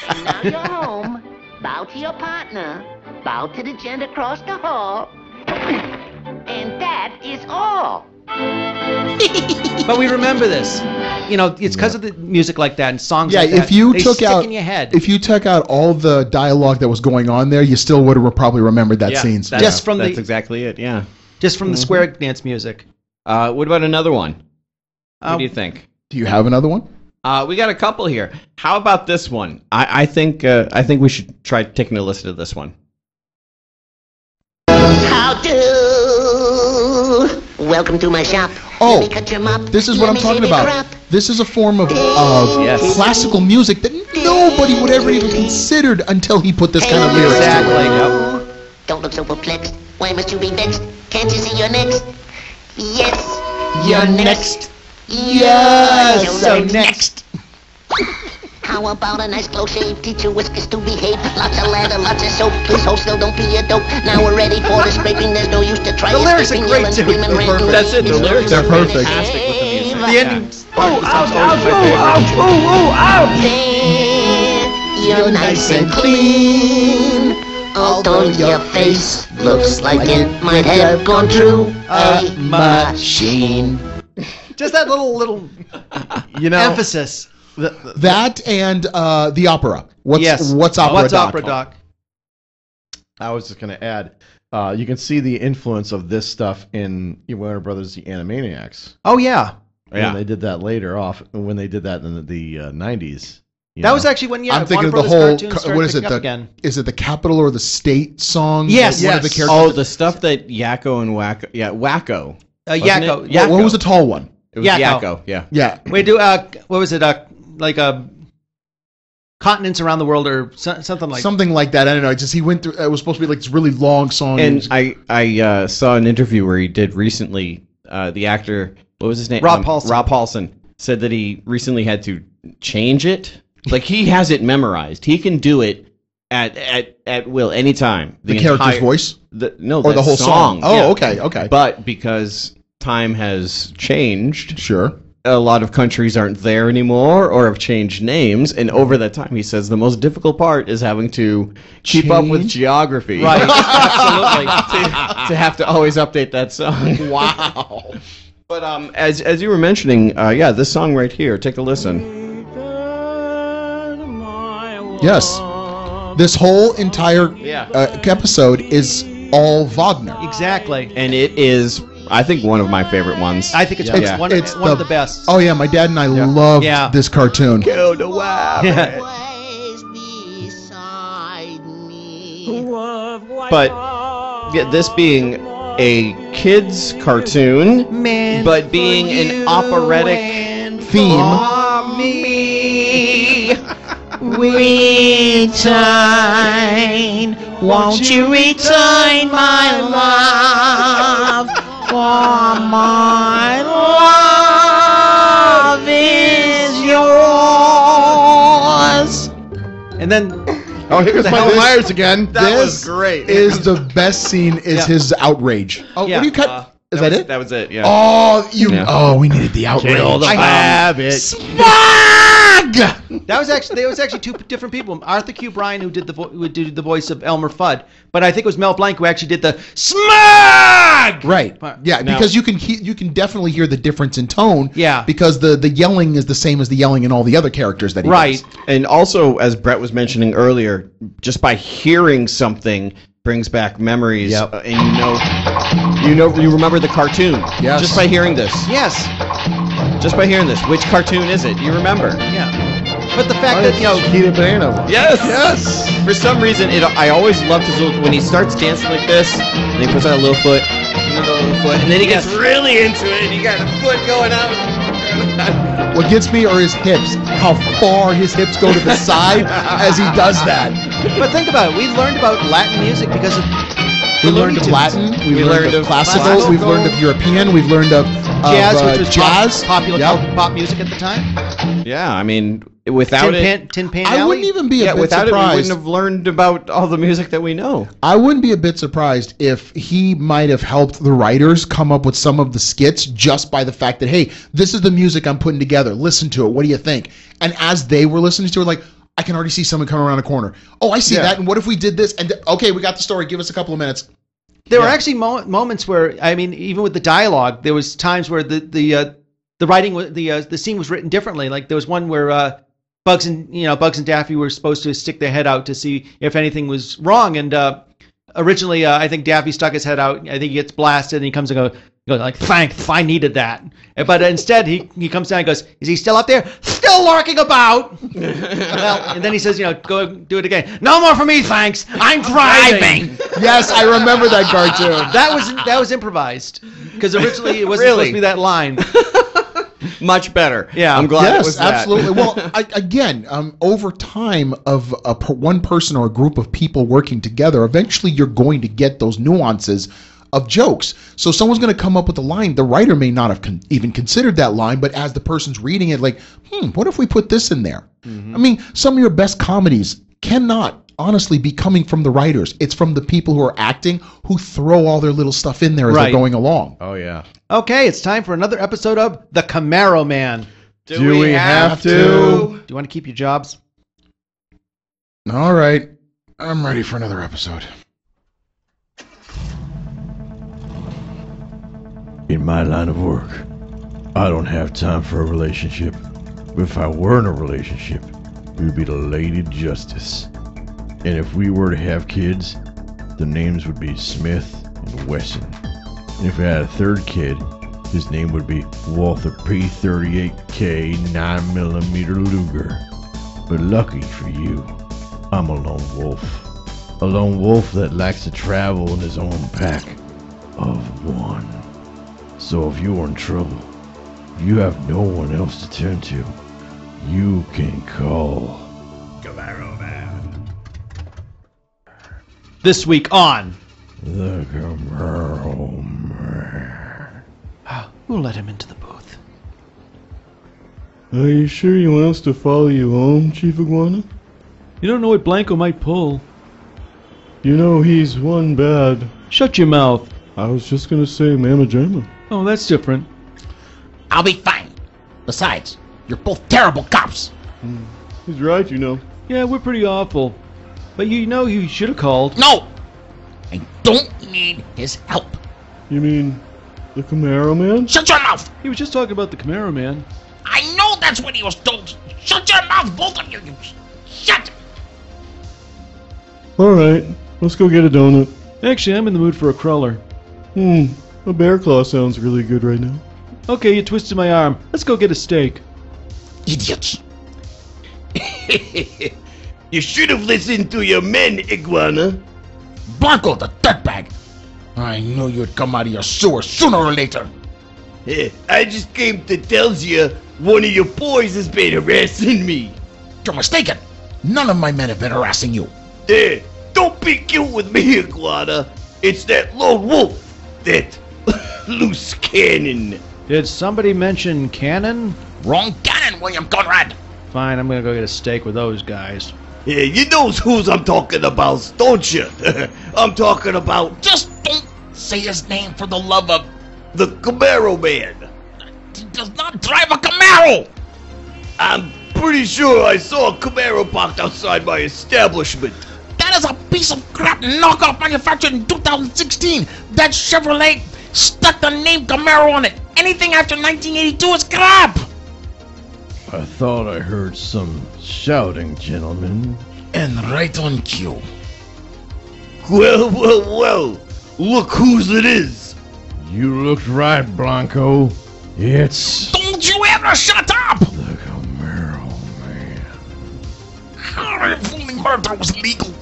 J: And now you're home. Bow to your partner. Bow to the gent across the hall. And that is all.
N: But we remember this. It's because of the music like that and songs
G: Yeah,
N: like that.
G: if you
N: They
G: took
N: stick
G: out
N: in your head.
G: if you took out all the dialogue that was going on there, you still would have probably remembered that scene.
N: That's
H: exactly it, yeah.
N: Just from the square dance music.
H: What about another one? What do you think?
G: Do you have another one?
H: We got a couple here. How about this one? I think we should try taking a listen to this one.
J: How do? Welcome to my shop.
G: Oh,
J: Let me cut your mop.
G: this is what
J: Let
G: I'm
J: me
G: talking
J: see the
G: about.
J: crop.
G: This is a form of classical music that nobody would ever even considered until he put this kind of lyrics to it.
J: Don't look so perplexed. Why must you be vexed? Can't you see you're next? Yes,
G: You're next.
J: Yes, so next. How about a nice close shave? Teach your whiskers to behave. Lots of lather, lots of soap. Please hold still, don't be a dope. Now we're ready for the scraping. There's no use to try.
N: The lyrics are great, too.
H: That's it. The lyrics
G: They're
H: are
G: perfect.
H: fantastic with the music.
N: The ending.
J: You're nice and clean. Although your face looks like it might have gone through a machine.
N: Just that little emphasis.
G: That and the opera. What's opera?
N: What's
G: doc?
N: opera doc?
F: I was just going to add, you can see the influence of this stuff in Warner Brothers' The Animaniacs.
N: Oh yeah.
F: When they did that later when they did that in the 90s.
N: That was actually when
G: I'm thinking
N: Warner
G: of the
N: Brothers
G: whole.
N: cartoons started
G: What is it?
N: picking up again.
G: Is it the capital or the state song?
N: Yes.
G: One of the characters.
H: Oh, the stuff that Yakko and Wacko. Yeah, Wacko.
N: Yakko.
G: What was the tall one?
H: It was Yakko. Yeah.
G: Yeah.
N: Wait, what was it? Like continents around the world or something like
G: something like that. I don't know. It's just he went through. It was supposed to be like this really long song.
H: And I saw an interview where he did recently. The actor, what was his name?
N: Rob Paulson.
H: Rob Paulson said that he recently had to change it. Like he has it memorized. He can do it at will anytime.
G: The character's voice.
H: Or
G: the whole song. Oh, okay.
H: But because time has changed,
G: sure,
H: a lot of countries aren't there anymore or have changed names, and over that time, he says the most difficult part is having to keep up with geography.
N: Right, absolutely.
H: to have to always update that song.
G: Wow.
H: But as you were mentioning, this song right here, take a listen.
G: Yes. This whole entire episode is all Wagner.
N: Exactly.
H: And it is, I think, one of my favorite ones.
N: I think it's one of the best.
G: Oh yeah, my dad and I loved this cartoon.
H: Go to wow. But this being a kid's cartoon, but being an operatic
G: theme.
J: Return, won't you return my love? For my love is yours.
N: And then,
F: here's Michael Myers again.
H: That was great.
G: Is the best scene is his outrage. Oh, what do you cut? Is that it?
H: That was it. Yeah.
G: Oh, we needed the outrage.
F: Kill the rabbit.
N: That was actually two different people. Arthur Q. Bryan, who did the voice of Elmer Fudd, but I think it was Mel Blanc who actually did the smug.
G: Right. Yeah, because you can definitely hear the difference in tone.
N: Yeah.
G: Because the yelling is the same as the yelling in all the other characters that he does.
H: And also, as Brett was mentioning earlier, just by hearing something brings back memories.
N: Yep.
H: And you remember the cartoon.
G: Yes.
H: Just by hearing this.
N: Yes.
H: Just by hearing this. Which cartoon is it? You remember?
N: Yeah. But the fact that
F: Peter Banana.
H: Yes. For some reason, I always loved his little when he starts dancing like this, and he puts out a little foot, and then he gets really into it, and he got a foot going out.
G: What gets me are his hips. How far his hips go to the side as he does that.
N: But think about it. We learned about Latin music because of
G: we learned of Latin. We learned of classical. We've learned of European. We've learned of
N: jazz, which was
G: jazz.
N: popular pop music at the time.
H: Yeah, I mean, without
N: Tin Pan Alley.
G: I wouldn't even be a bit
H: without
G: surprised.
H: it, we wouldn't have learned about all the music that we know.
G: I wouldn't be a bit surprised if he might have helped the writers come up with some of the skits just by the fact that, hey, this is the music I'm putting together. Listen to it. What do you think? And as they were listening to it, like, I can already see someone coming around a corner. Oh, I see that. And what if we did this? And okay, we got the story. Give us a couple of minutes.
N: There were actually moments where, I mean, even with the dialogue, there was times where the writing, the scene was written differently. Like there was one where Bugs and Daffy were supposed to stick their head out to see if anything was wrong, and originally, I think Daffy stuck his head out. I think he gets blasted, and he comes and goes like, "Thanks, I needed that." But instead, he comes down and goes, "Is he still up there? Still lurking about?" Well, and then he says, "Go do it again." "No more for me, thanks. I'm driving."
G: Yes, I remember that cartoon.
N: That was improvised because originally it wasn't supposed to be that line.
H: Much better.
N: Yeah,
H: I'm glad it
G: Yes,
H: was that.
G: absolutely. Well, again, over time of one person or a group of people working together, eventually you're going to get those nuances of jokes. So someone's going to come up with a line. The writer may not have even considered that line, but as the person's reading it, like, what if we put this in there? I mean, some of your best comedies cannot honestly be coming from the writers. It's from the people who are acting who throw all their little stuff in there as they're going along.
F: Oh, yeah.
N: Okay, it's time for another episode of The Camaro Man.
F: Do we have to?
N: Do you want to keep your jobs?
G: All right. I'm ready for another episode.
B: In my line of work, I don't have time for a relationship. But if I were in a relationship, it would be the Lady Justice. And if we were to have kids, the names would be Smith and Wesson. And if I had a third kid, his name would be Walther P38K 9mm Luger. But lucky for you, I'm a lone wolf. A lone wolf that likes to travel in his own pack of one. So if you're in trouble, if you have no one else to turn to, you can call
K: Camaro Man.
N: This week on
B: the Camaro Man.
N: We'll let him into the booth.
B: Are you sure you want us to follow you home, Chief Iguana?
E: You don't know what Blanco might pull.
B: You know he's one bad.
E: Shut your mouth.
B: I was just gonna say Mama Jamma.
E: Oh, that's different.
D: I'll be fine. Besides, you're both terrible cops.
B: He's right, you know.
E: Yeah, we're pretty awful. But you know you should have called.
D: No! I don't need his help.
B: You mean the Camaro Man?
D: Shut your mouth!
E: He was just talking about the Camaro Man.
D: I know that's what he was told. Shut your mouth, both of you. Shut!
B: Alright, let's go get a donut.
E: Actually, I'm in the mood for a cruller.
B: A bear claw sounds really good right now.
E: Okay, you twisted my arm. Let's go get a steak.
D: Idiots.
M: You should have listened to your men, Iguana.
D: Blanco, the dirtbag. I knew you'd come out of your sewer sooner or later.
M: I just came to tell you one of your boys has been harassing me.
D: You're mistaken. None of my men have been harassing you.
M: Don't be cute with me, Iguana. It's that lone wolf, that loose cannon.
N: Did somebody mention Cannon?
D: Wrong cannon, William Conrad.
N: Fine, I'm gonna go get a steak with those guys.
M: Yeah, you know who's I'm talking about, don't you? I'm talking about
D: Just don't say his name for the love of...
M: the Camaro Man.
D: He does not drive a Camaro.
M: I'm pretty sure I saw a Camaro parked outside my establishment.
D: That is a piece of crap knockoff manufactured in 2016. That Chevrolet stuck the name Camaro on it. Anything after 1982 is crap.
B: I thought I heard some shouting, gentlemen.
D: And right on cue.
M: Well, look whose it is.
B: You looked right, Blanco. It's
D: Don't you ever shut up!
B: the Camaro Man.
D: How if only murder was legal?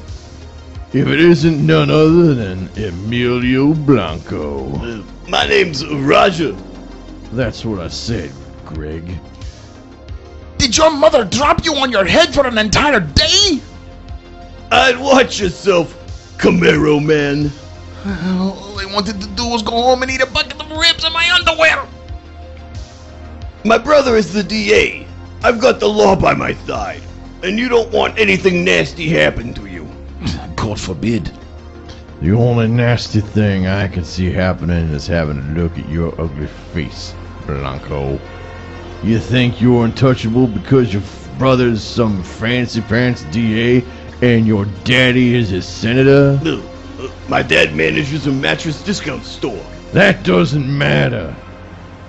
B: If it isn't none other than Emilio Blanco.
M: My name's Roger.
B: That's what I said, Greg.
D: Did your mother drop you on your head for an entire day?
M: I'd watch yourself, Camaro Man.
D: All I wanted to do was go home and eat a bucket of ribs in my underwear.
M: My brother is the DA. I've got the law by my side, and you don't want anything nasty happen to you.
D: God forbid.
B: The only nasty thing I can see happening is having to look at your ugly face, Blanco. You think you're untouchable because your brother's some fancy pants DA and your daddy is a senator?
M: My dad manages a mattress discount store.
B: That doesn't matter.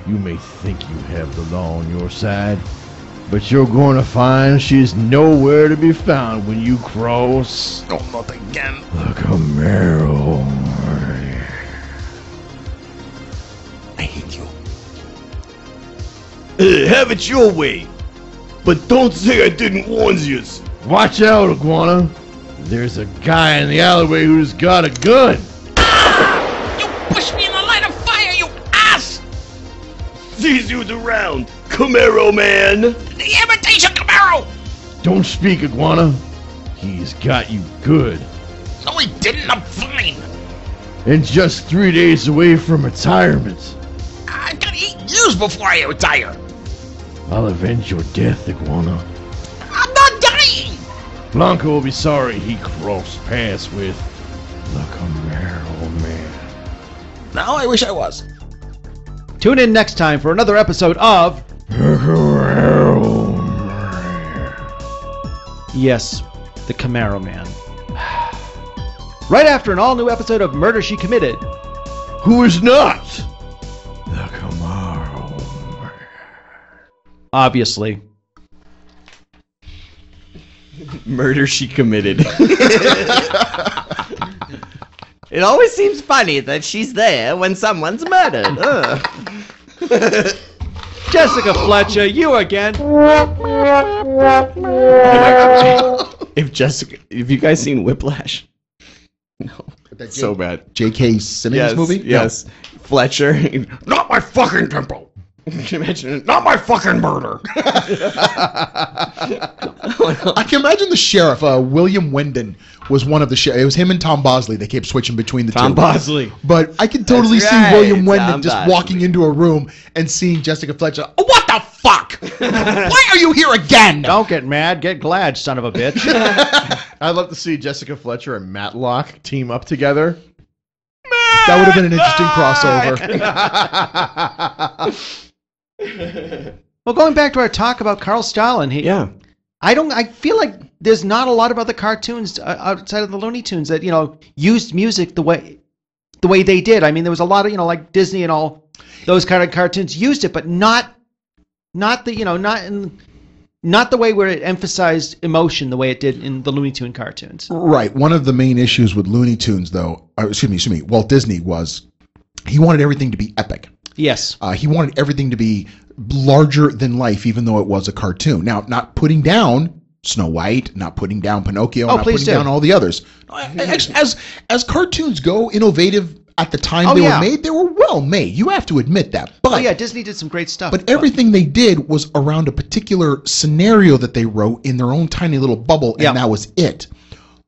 B: You may think you have the law on your side, But you're going to find she's nowhere to be found when you cross
M: Oh, not again.
B: the Camaro.
M: I hate you. Have it your way. But don't say I didn't warn yous.
B: Watch out, Iguana. There's a guy in the alleyway who's got a gun.
D: You pushed me in the line of fire, you ass!
M: Sees you around, Camaro man.
D: The imitation Camaro!
B: Don't speak, Iguana. He's got you good.
D: No, he didn't. I'm fine.
B: And just 3 days away from retirement.
D: I've got 8 years before I retire.
B: I'll avenge your death, Iguana.
D: I'm not dying.
B: Blanco will be sorry he crossed paths with the Camaro Man.
G: Now I wish I was.
N: Tune in next time for another episode of
B: The Camaro Man.
N: Yes, the Camaro Man. Right after an all-new episode of Murder She Committed.
B: Who is not the Camaro Man?
N: Obviously.
H: Murder She Committed. It always seems funny that she's there when someone's murdered.
N: Jessica Fletcher, you again.
H: If you guys seen Whiplash? No.
G: That
H: So bad.
G: J.K. Simmons
H: Yes,
G: movie?
H: Yes. Fletcher.
M: Not my fucking temple.
H: Can you imagine it?
M: Not my fucking murder.
G: I can imagine the sheriff, William Wyndon, was one of the sheriff. It was him and Tom Bosley. They kept switching between the
H: Tom
G: two.
H: Bosley.
G: But I can totally
H: That's
G: see
H: right,
G: William Wyndon
H: Tom
G: just
H: Bosley.
G: walking into a room and seeing Jessica Fletcher. Oh, what the fuck? Why are you here again?
N: Don't get mad, get glad, son of a bitch.
F: I'd love to see Jessica Fletcher and Matlock team up together.
G: That would have been an interesting crossover.
N: Well, going back to our talk about Carl Stalin, I feel like there's not a lot of other cartoons outside of the Looney Tunes that used music the way they did. I mean, there was a lot of like Disney and all those kind of cartoons used it, but not the way where it emphasized emotion the way it did in the Looney Tune cartoons.
G: Right. One of the main issues with Looney Tunes, though, excuse me, Walt Disney was he wanted everything to be epic.
N: Yes.
G: He wanted everything to be larger than life, even though it was a cartoon. Now, not putting down Snow White, not putting down Pinocchio, not putting down all the others. As cartoons go, innovative at the time they were made, they were well made. You have to admit that. But,
N: Disney did some great stuff.
G: But everything they did was around a particular scenario that they wrote in their own tiny little bubble, and that was it.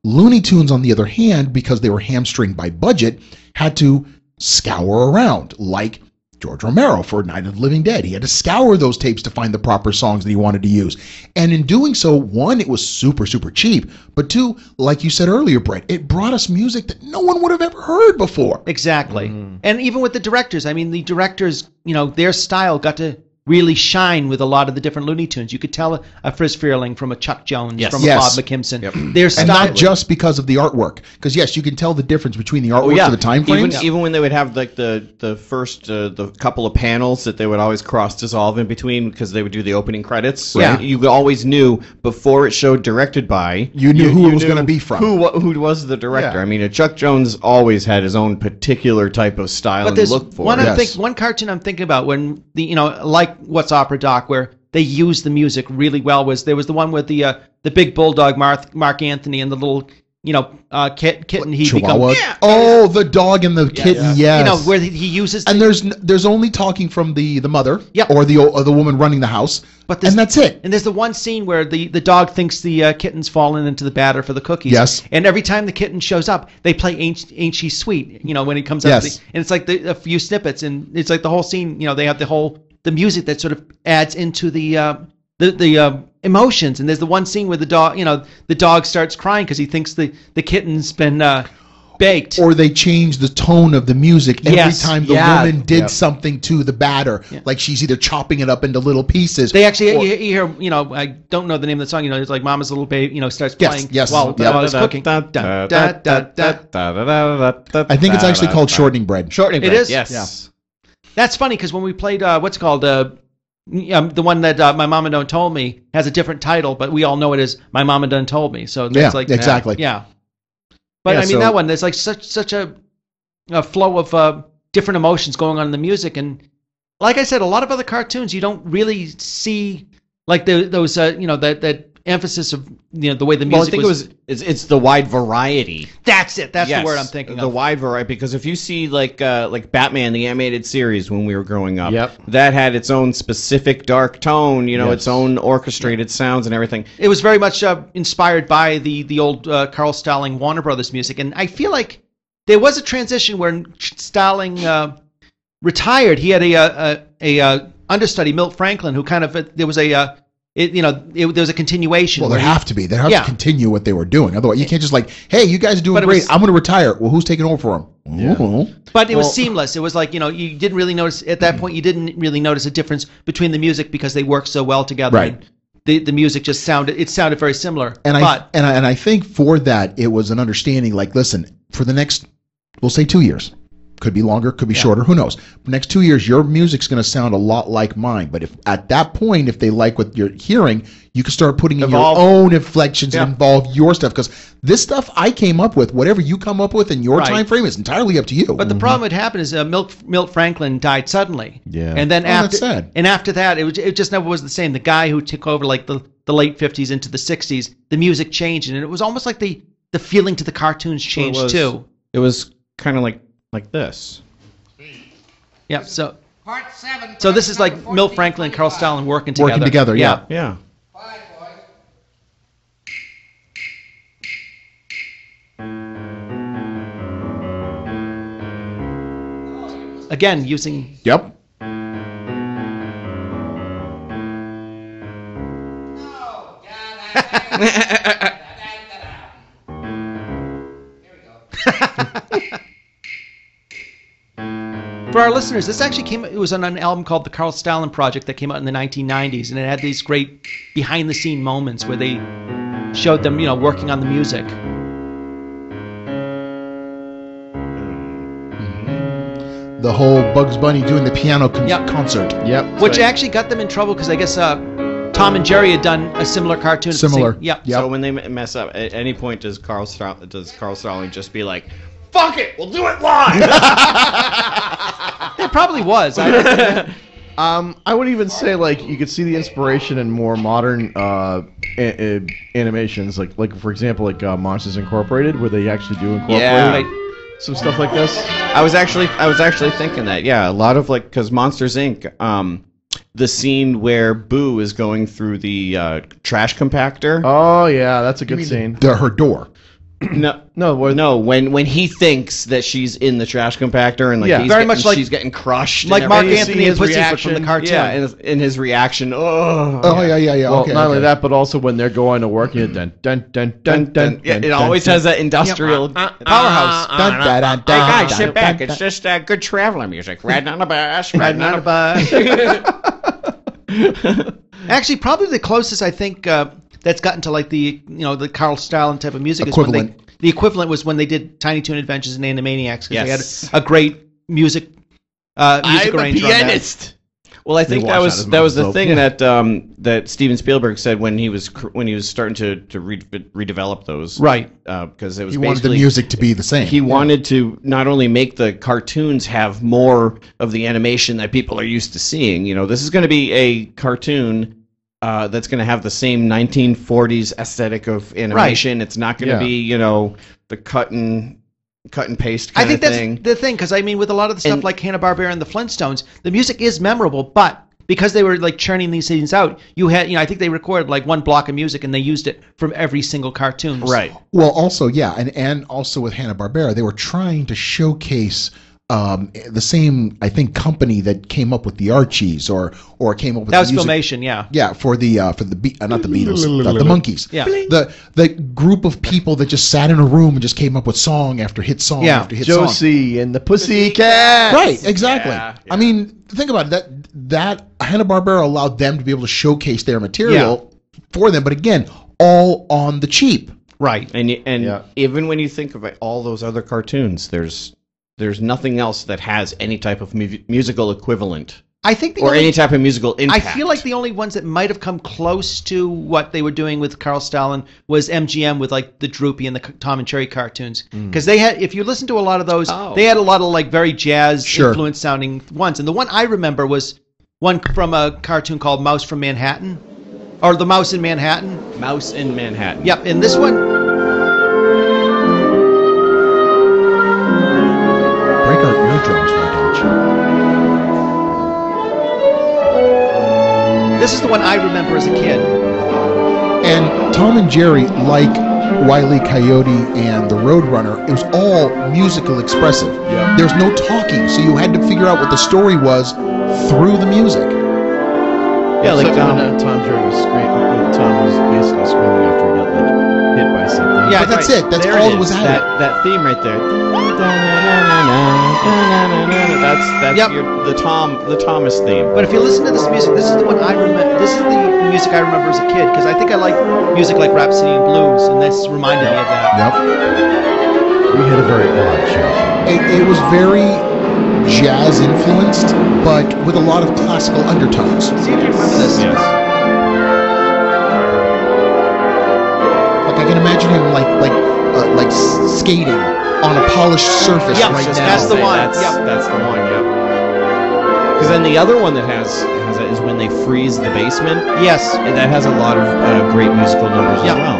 G: Looney Tunes, on the other hand, because they were hamstringed by budget, had to scour around, like George Romero for Night of the Living Dead. He had to scour those tapes to find the proper songs that he wanted to use. And in doing so, one, it was super, super cheap. But two, like you said earlier, Brett, it brought us music that no one would have ever heard before.
N: Exactly. And even with the directors, I mean, the directors, their style got to really shine with a lot of the different Looney Tunes. You could tell a Friz Freleng from a Chuck Jones, from a Bob McKimson. Their style,
G: and not just because of the artwork. Because yes, you can tell the difference between the artwork and the time frames.
H: Even when they would have like the first the couple of panels that they would always cross dissolve in between because they would do the opening credits.
N: Yeah.
H: You always knew before it showed directed by.
G: You knew who it was going to be from.
H: Who was the director?
N: Yeah.
H: I mean, Chuck Jones always had his own particular type of style and look for.
N: One cartoon I'm thinking about when like What's Opera Doc, where they used the music really well, there was the one with the big bulldog Mark Anthony and the little kitten he
G: Chihuahua.
N: becomes.
G: Oh, the dog and the kitten. Yes.
N: Where he uses
G: and there's only talking from the mother or the woman running the house. And that's it.
N: And there's the one scene where the dog thinks the kitten's fallen into the batter for the cookies.
G: Yes.
N: And every time the kitten shows up, they play Ain't She Sweet, when it comes up.
G: Yes.
N: And it's like a few snippets, and it's like the whole scene, they have the music that sort of adds into the emotions. And there's the one scene where the dog starts crying because he thinks the kitten's been baked.
G: Or they change the tone of the music every time the woman did something to the batter. Like she's either chopping it up into little pieces.
N: They actually, you hear, I don't know the name of the song, it's like Mama's Little Baby, starts playing while it's cooking.
G: I think it's actually called Shortening Bread.
N: Shortening Bread,
H: yes.
N: Yeah. That's funny because when we played, The one that My Mama Done Told Me has a different title, but we all know it as My Mama Done Told Me. So that's like
G: exactly.
N: Yeah. But
F: Yeah,
N: I mean, that one, there's like such a flow of different emotions going on in the music. And like I said, a lot of other cartoons, you don't really see like those, that emphasis of, the way the music
H: it's the wide variety.
N: That's it. That's the word I'm thinking
H: the
N: of.
H: wide variety, because if you see like Batman, the animated series when we were growing up,
F: Yep.
H: that had its own specific dark tone, its own orchestrated sounds and everything.
N: It was very much inspired by the old Carl Stalling Warner Brothers music. And I feel like there was a transition where Stalling retired. He had a understudy, Milt Franklin, who kind of, there was there was a continuation.
G: Well, there have to be. They have to continue what they were doing. Otherwise, you can't just like, hey, you guys are doing great. I'm going to retire. Well, who's taking over for him?
F: Yeah.
N: But it was seamless. It was like, you didn't really notice at that point. You didn't really notice a difference between the music because they worked so well together.
G: Right.
N: And the music just sounded very similar.
G: And I think for that it was an understanding. Like, listen, for the next, we'll say 2 years. Could be longer, could be shorter, who knows? The next 2 years, your music's going to sound a lot like mine. But if at that point, if they like what you're hearing, you can start putting in your own inflections and involve your stuff. Because this stuff I came up with, whatever you come up with in your time frame, is entirely up to you.
N: But the problem that happened is Milt Franklin died suddenly.
F: Yeah.
N: And then
G: that's sad.
N: And after that, it just never was the same. The guy who took over like the late 50s into the 60s, the music changed, and it was almost like the feeling to the cartoons changed too.
H: It was kind of like this.
N: Yeah, so this is like Milt Franklin and Carl Stalling working
G: together.
H: Yeah.
N: Again, using
G: Yep.
N: For our listeners, this actually it was on an album called The Carl Stalling Project that came out in the 1990s, and it had these great behind-the-scene moments where they showed them, working on the music.
G: The whole Bugs Bunny doing the piano concert.
F: Yep.
N: Which actually got them in trouble because I guess Tom and Jerry had done a similar cartoon.
G: Similar.
N: Yeah.
H: So when they mess up, at any point does Carl Stalling just be like, "Fuck it, we'll do it live"?
N: There probably was.
F: I would even say like you could see the inspiration in more modern animations, like for example, like Monsters Incorporated, where they actually do incorporate some stuff like this.
H: I was actually thinking that. Yeah, a lot of like, because Monsters Inc. The scene where Boo is going through the trash compactor.
F: Oh yeah, that's a good scene.
G: Her door.
H: No, when he thinks that she's in the trash compactor and like
N: very much like
H: she's getting crushed,
N: like
H: and
N: Mark
H: everything.
N: Anthony and Pussyfoot from the cartoon.
H: Yeah, and his reaction.
G: Yeah.
F: Well, not only that, but also when they're going to work, dun dun dun dun dun.
H: Yeah, it always has that industrial
N: powerhouse.
H: Hey guys, sit back. It's just good traveler music. Riding on a bus. Riding on a bus.
N: Actually, probably the closest I think that's gotten to like the the Carl Stalling type of music
G: equivalent.
N: is when the equivalent was when they did Tiny Toon Adventures and Animaniacs, because they had
H: Yes.
N: a great music
H: I'm a
N: arranger on that.
H: pianist. Well, I think that was the thing that Steven Spielberg said when he was starting to redevelop those.
N: Right.
H: Because it was
G: He wanted the
H: basically
G: music to be the same.
H: he wanted to not only make the cartoons have more of the animation that people are used to seeing. This is going to be a cartoon that's going to have the same 1940s aesthetic of animation. It's not going to be the cut and paste kind of thing.
N: I think that's the thing, because I mean, with a lot of the stuff like Hanna-Barbera and the Flintstones, the music is memorable, but because they were like churning these scenes out, you had, I think they recorded like one block of music and they used it from every single cartoon.
H: Right.
G: Well, also, and also with Hanna-Barbera, they were trying to showcase the same, I think, company that came up with the Archies or came up with
N: that was
G: music.
N: Filmation, yeah.
G: Yeah, for the not the Beatles, the Monkees.
N: Yeah.
G: The group of people that just sat in a room and just came up with song after hit song after hit song.
F: Josie and the Pussycats.
G: Right, exactly.
H: Yeah.
G: I mean, think about it. That Hanna-Barbera allowed them to be able to showcase their material for them, but again, all on the cheap.
N: Right.
H: And even when you think of all those other cartoons, there's nothing else that has any type of musical equivalent
N: I think
H: or any type of musical impact.
N: I feel like the only ones that might have come close to what they were doing with Carl Stalin was MGM with like the Droopy and the Tom and Jerry cartoons, because they had, if you listen to a lot of those, they had a lot of like very jazz influenced sounding ones, and the one I remember was one from a cartoon called Mouse from Manhattan, or The Mouse in Manhattan.
H: Mouse in Manhattan.
N: Yep, and this one.
G: Break our eardrums, why don't you?
N: This is the one I remember as a kid.
G: And Tom and Jerry, like Wile E. Coyote and the Roadrunner, it was all musical expressive.
F: Yeah.
G: There's no talking, so you had to figure out what the story was through the music.
H: Yeah, like
F: when Tom Jerry was screaming. Tom was basically screaming after he got like hit by something.
G: Yeah, but that's it. That's all it was added.
H: That theme right there. That's the Thomas theme.
N: But if you listen to this music, this is the one I remember. This is the music I remember as a kid, because I think I like music like Rhapsody in Blues, and this reminded me of that.
G: Yep.
F: We had a very odd show.
G: It was very jazz influenced, but with a lot of classical undertones.
N: See if you remember this.
H: Yes.
G: Like I can imagine him like skating on a polished surface right now.
N: That's the one.
H: That's the one. Yep. Because then the other one that has it is when they freeze the basement.
N: Yes.
H: And that has a lot of great musical numbers as well.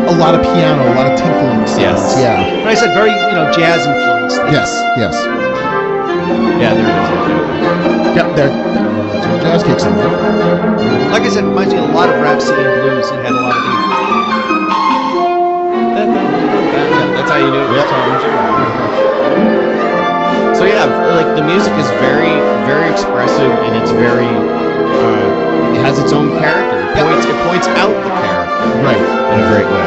G: A lot of piano, a lot of tinkling sounds.
H: Yes.
G: Yeah.
N: But I said very, jazz influenced.
G: Yes. Yes.
H: Yeah, there it is.
G: Yep. That's where jazz kicks in.
N: Like I said, it reminds me a lot of Rhapsody in Blues. It had a lot of the.
H: That's how you do it with Tom and Jerry. So yeah, like the music is very, very expressive, and it's very, it has its own character. It points out the character,
G: right,
H: in a great way.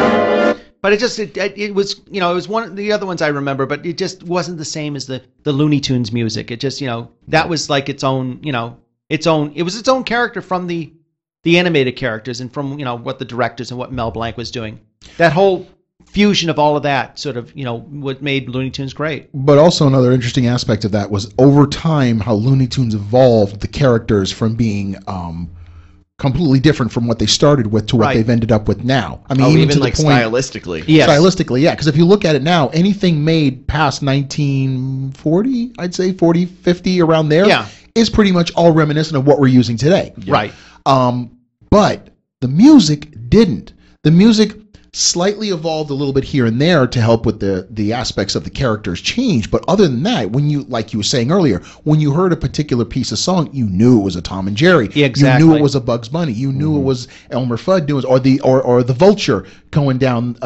N: But it just it was it was one of the other ones I remember, but it just wasn't the same as the Looney Tunes music. It just that was like its own it was its own character from the animated characters and from what the directors and what Mel Blanc was doing. That whole fusion of all of that sort of what made Looney Tunes great.
G: But also another interesting aspect of that was over time how Looney Tunes evolved the characters from being completely different from what they started with to what they've ended up with now. I mean, even to
H: like
G: the point,
H: stylistically.
G: Yes. Stylistically, yeah. Because if you look at it now, anything made past 1940, I'd say 40, 50, around there, is pretty much all reminiscent of what we're using today.
N: Right.
G: But the music didn't. The music slightly evolved a little bit here and there to help with the aspects of the characters change. But other than that, when you, like you were saying earlier, when you heard a particular piece of song, you knew it was a Tom and Jerry.
N: Yeah, exactly.
G: You knew it was a Bugs Bunny. You knew it was Elmer Fudd doing, or the Vulture going down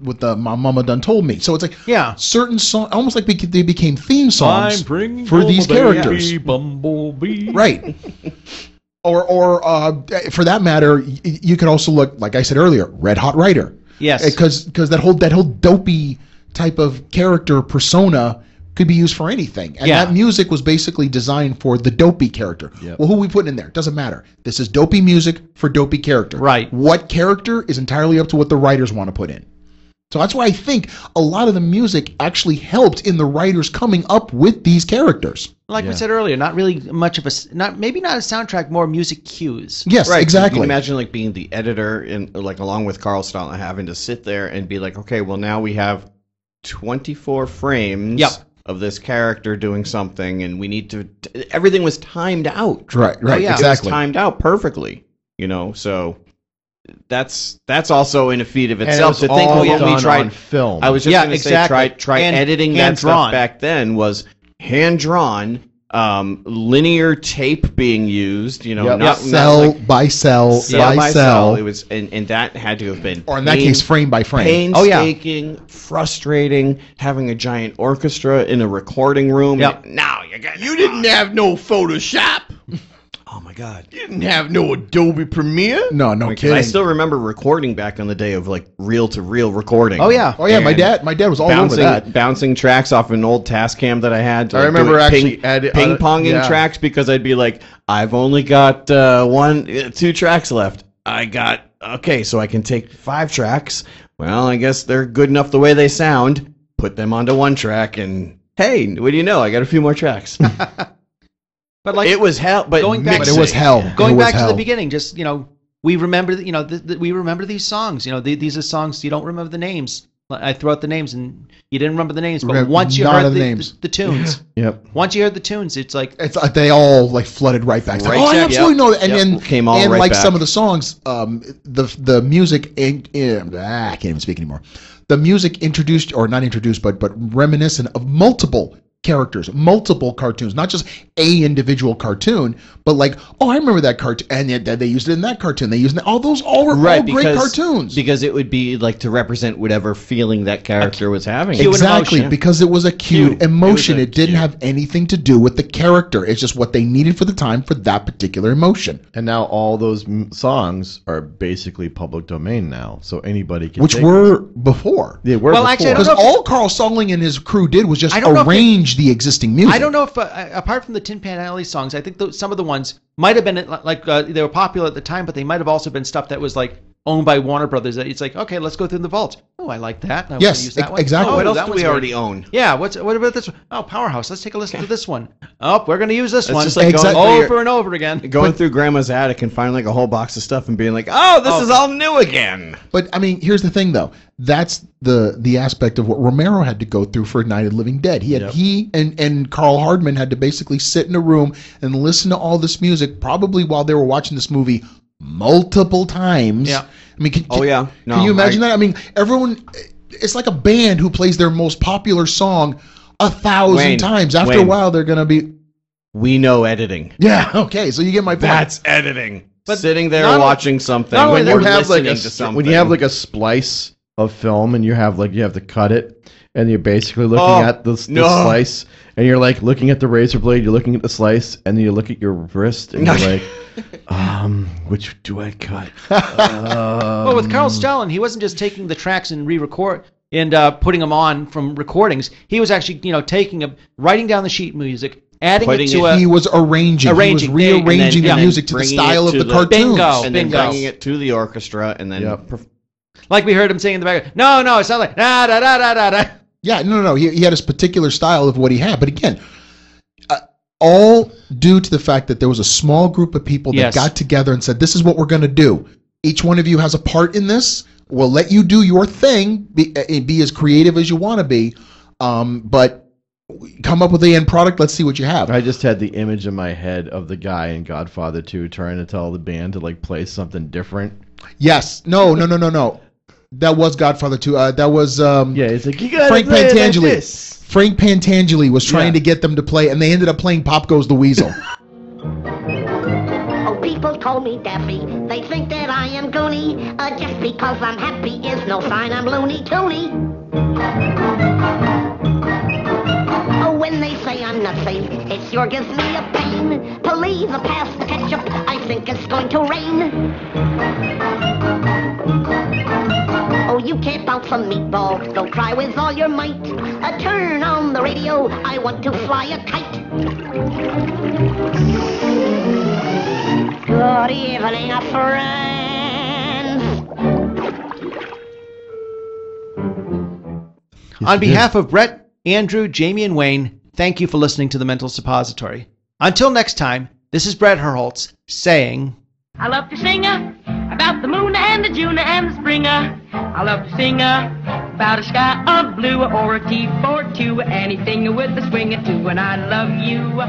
G: with the My Mama Done Told Me. So it's like certain songs, almost like they became theme songs for these characters.
A: Bumblebee.
G: Right. Or for that matter, you could also look, like I said earlier, Red Hot Rider.
N: Yes.
G: Because that whole dopey type of character persona could be used for anything. And that music was basically designed for the dopey character. Yep. Well, who we putting in there? Doesn't matter. This is dopey music for dopey character.
N: Right.
G: What character is entirely up to what the writers want to put in. So that's why I think a lot of the music actually helped in the writers coming up with these characters.
N: Like we said earlier, not really much of maybe not a soundtrack, more music cues.
G: Yes,
H: right.
G: Exactly.
H: You can imagine like being the editor and like along with Carl Stalin having to sit there and be like, okay, well now we have 24 frames of this character doing something, and we need to. Everything was timed out.
G: Right.
H: Exactly. It was timed out perfectly. So. That's also in a feat of itself to think when we tried
F: film.
H: I was just going to say try editing that stuff back then was hand drawn, linear tape being used. Not
G: cell by cell by cell.
H: It was and that had to have been
G: or in that case frame by frame.
H: Painstaking, frustrating, having a giant orchestra in a recording room.
M: Yep. Now you didn't have no Photoshop.
H: Oh my God!
M: You didn't have no Adobe Premiere.
G: No kidding.
H: I still remember recording back in the day of like reel-to-reel recording.
G: Oh yeah. My dad was all over that.
H: Bouncing tracks off an old Tascam that I had. To,
F: I remember actually
H: ping-ponging tracks because I'd be like, I've only got 2 tracks left. So I can take 5 tracks. Well, I guess they're good enough the way they sound. Put them onto one track, and hey, what do you know? I got a few more tracks.
N: But like
H: it was hell. But
N: going back,
G: But it was hell.
N: Going
G: It was
N: back to
G: hell.
N: the beginning, just we remember we remember these songs. These are songs you don't remember the names. I threw out the names and you didn't remember the names, but once you heard the tunes,
F: Yep.
N: Once you heard the tunes, it's like
G: they all like flooded right back.
H: Right
G: Oh, I
H: back,
G: absolutely
H: yep.
G: know that. And
H: Yep.
G: then
H: Came all
G: and
H: right
G: like
H: back.
G: some of the songs, the music. I can't even speak anymore. The music introduced or not introduced, but reminiscent of multiple characters, multiple cartoons, not just a individual cartoon, but like, oh, I remember that cartoon, and they used it in that cartoon. They used it. All those all were all great cartoons.
H: Because it would be like to represent whatever feeling that character was having.
G: Exactly, because it was a cute emotion. It didn't
H: cute.
G: have anything to do with the character. It's just what they needed for the time for that particular emotion.
F: And now all those songs are basically public domain now, so anybody can.
G: Which
F: take
G: were
F: them.
G: before.
F: They were
N: Well,
F: before.
N: actually, I don't
G: Because
N: know if-
G: all Carl Stalling and his crew did was just
N: I don't know if they-
G: arrange the existing music.
N: I don't know if apart from the Tin Pan Alley songs, I think some of the ones might have been like they were popular at the time, but they might have also been stuff that was like owned by Warner Brothers. That it's like, okay, let's go through the vault. Oh, I like that. I
G: Yes,
N: wanna use that one.
G: exactly.
N: Oh,
H: What else
N: that
H: do
N: one's
H: we
N: great.
H: already own?
N: Yeah, what about this one? Oh, Powerhouse. Let's take a listen to this one. Oh, we're going to use this one.
H: just like
G: Exactly.
H: going through
N: over and over again.
H: Going through Grandma's attic and finding like a whole box of stuff and being like, oh, this is all new again.
G: But I mean, here's the thing, though. That's the aspect of what Romero had to go through for Night of the Living Dead. He and Carl Hardman had to basically sit in a room and listen to all this music, probably while they were watching this movie multiple times.
N: Yeah.
G: I mean, can
H: No,
G: you imagine that? I mean, everyone. It's like a band who plays their most popular song 1,000
H: Wayne,
G: times. After a
H: Wayne.
G: while, they're gonna be.
H: We know editing.
G: Yeah. Okay. So you get my point.
H: That's editing.
N: But
H: sitting there
N: not-
H: watching something
N: not only
H: when
N: that,
H: you're
F: you have like
H: listening to something.
F: when you have like a splice of film and you have to cut it and you're basically looking at the slice and you're like looking at the razor blade, you're looking at the slice, and then you look at your wrist and you're like, which do I cut?
N: Well, with Carl Stalling, he wasn't just taking the tracks and re-record and putting them on from recordings. He was actually, writing down the sheet music, adding
H: Putting
N: it to
H: it-
N: a.
G: He was arranging. He was rearranging the music to the
H: bringing
G: style
H: it
G: of
H: to
G: the cartoons.
N: Bingo.
H: and then bringing it to the orchestra and then
N: Like we heard him saying in the background. No, it sounds like da da da da da da.
G: Yeah, no. He had his particular style of what he had. But again, all due to the fact that there was a small group of people that
N: Yes.
G: got together and said, this is what we're going to do. Each one of you has a part in this. We'll let you do your thing, be as creative as you want to be, but come up with the end product. Let's see what you have.
F: I just had the image in my head of the guy in Godfather 2 trying to tell the band to like play something different.
G: Yes. No. That was Godfather 2. That was
F: It's like, you gotta
G: Frank
F: play it like
G: Pantangeli.
F: this.
G: Frank Pantangeli was trying to get them to play, and they ended up playing Pop Goes the Weasel.
J: Oh, people call me Daffy. They think that I am goony. Just because I'm happy is no sign I'm loony toony. Oh, when they say I'm nutsy, it sure gives me a pain. Please pass the ketchup. I think it's going to rain. Oh, you can't bounce a meatball. Don't cry with all your might. Turn on the radio. I want to fly a kite. Good evening, friends.
N: On behalf of Brett, Andrew, Jamie, and Wayne, thank you for listening to The Mental Suppository. Until next time, this is Brett Herholtz saying...
O: I love to sing about the moon and the June and the spring. I love to sing about a sky of blue or a T-42, anything with a swing or two. And I love you.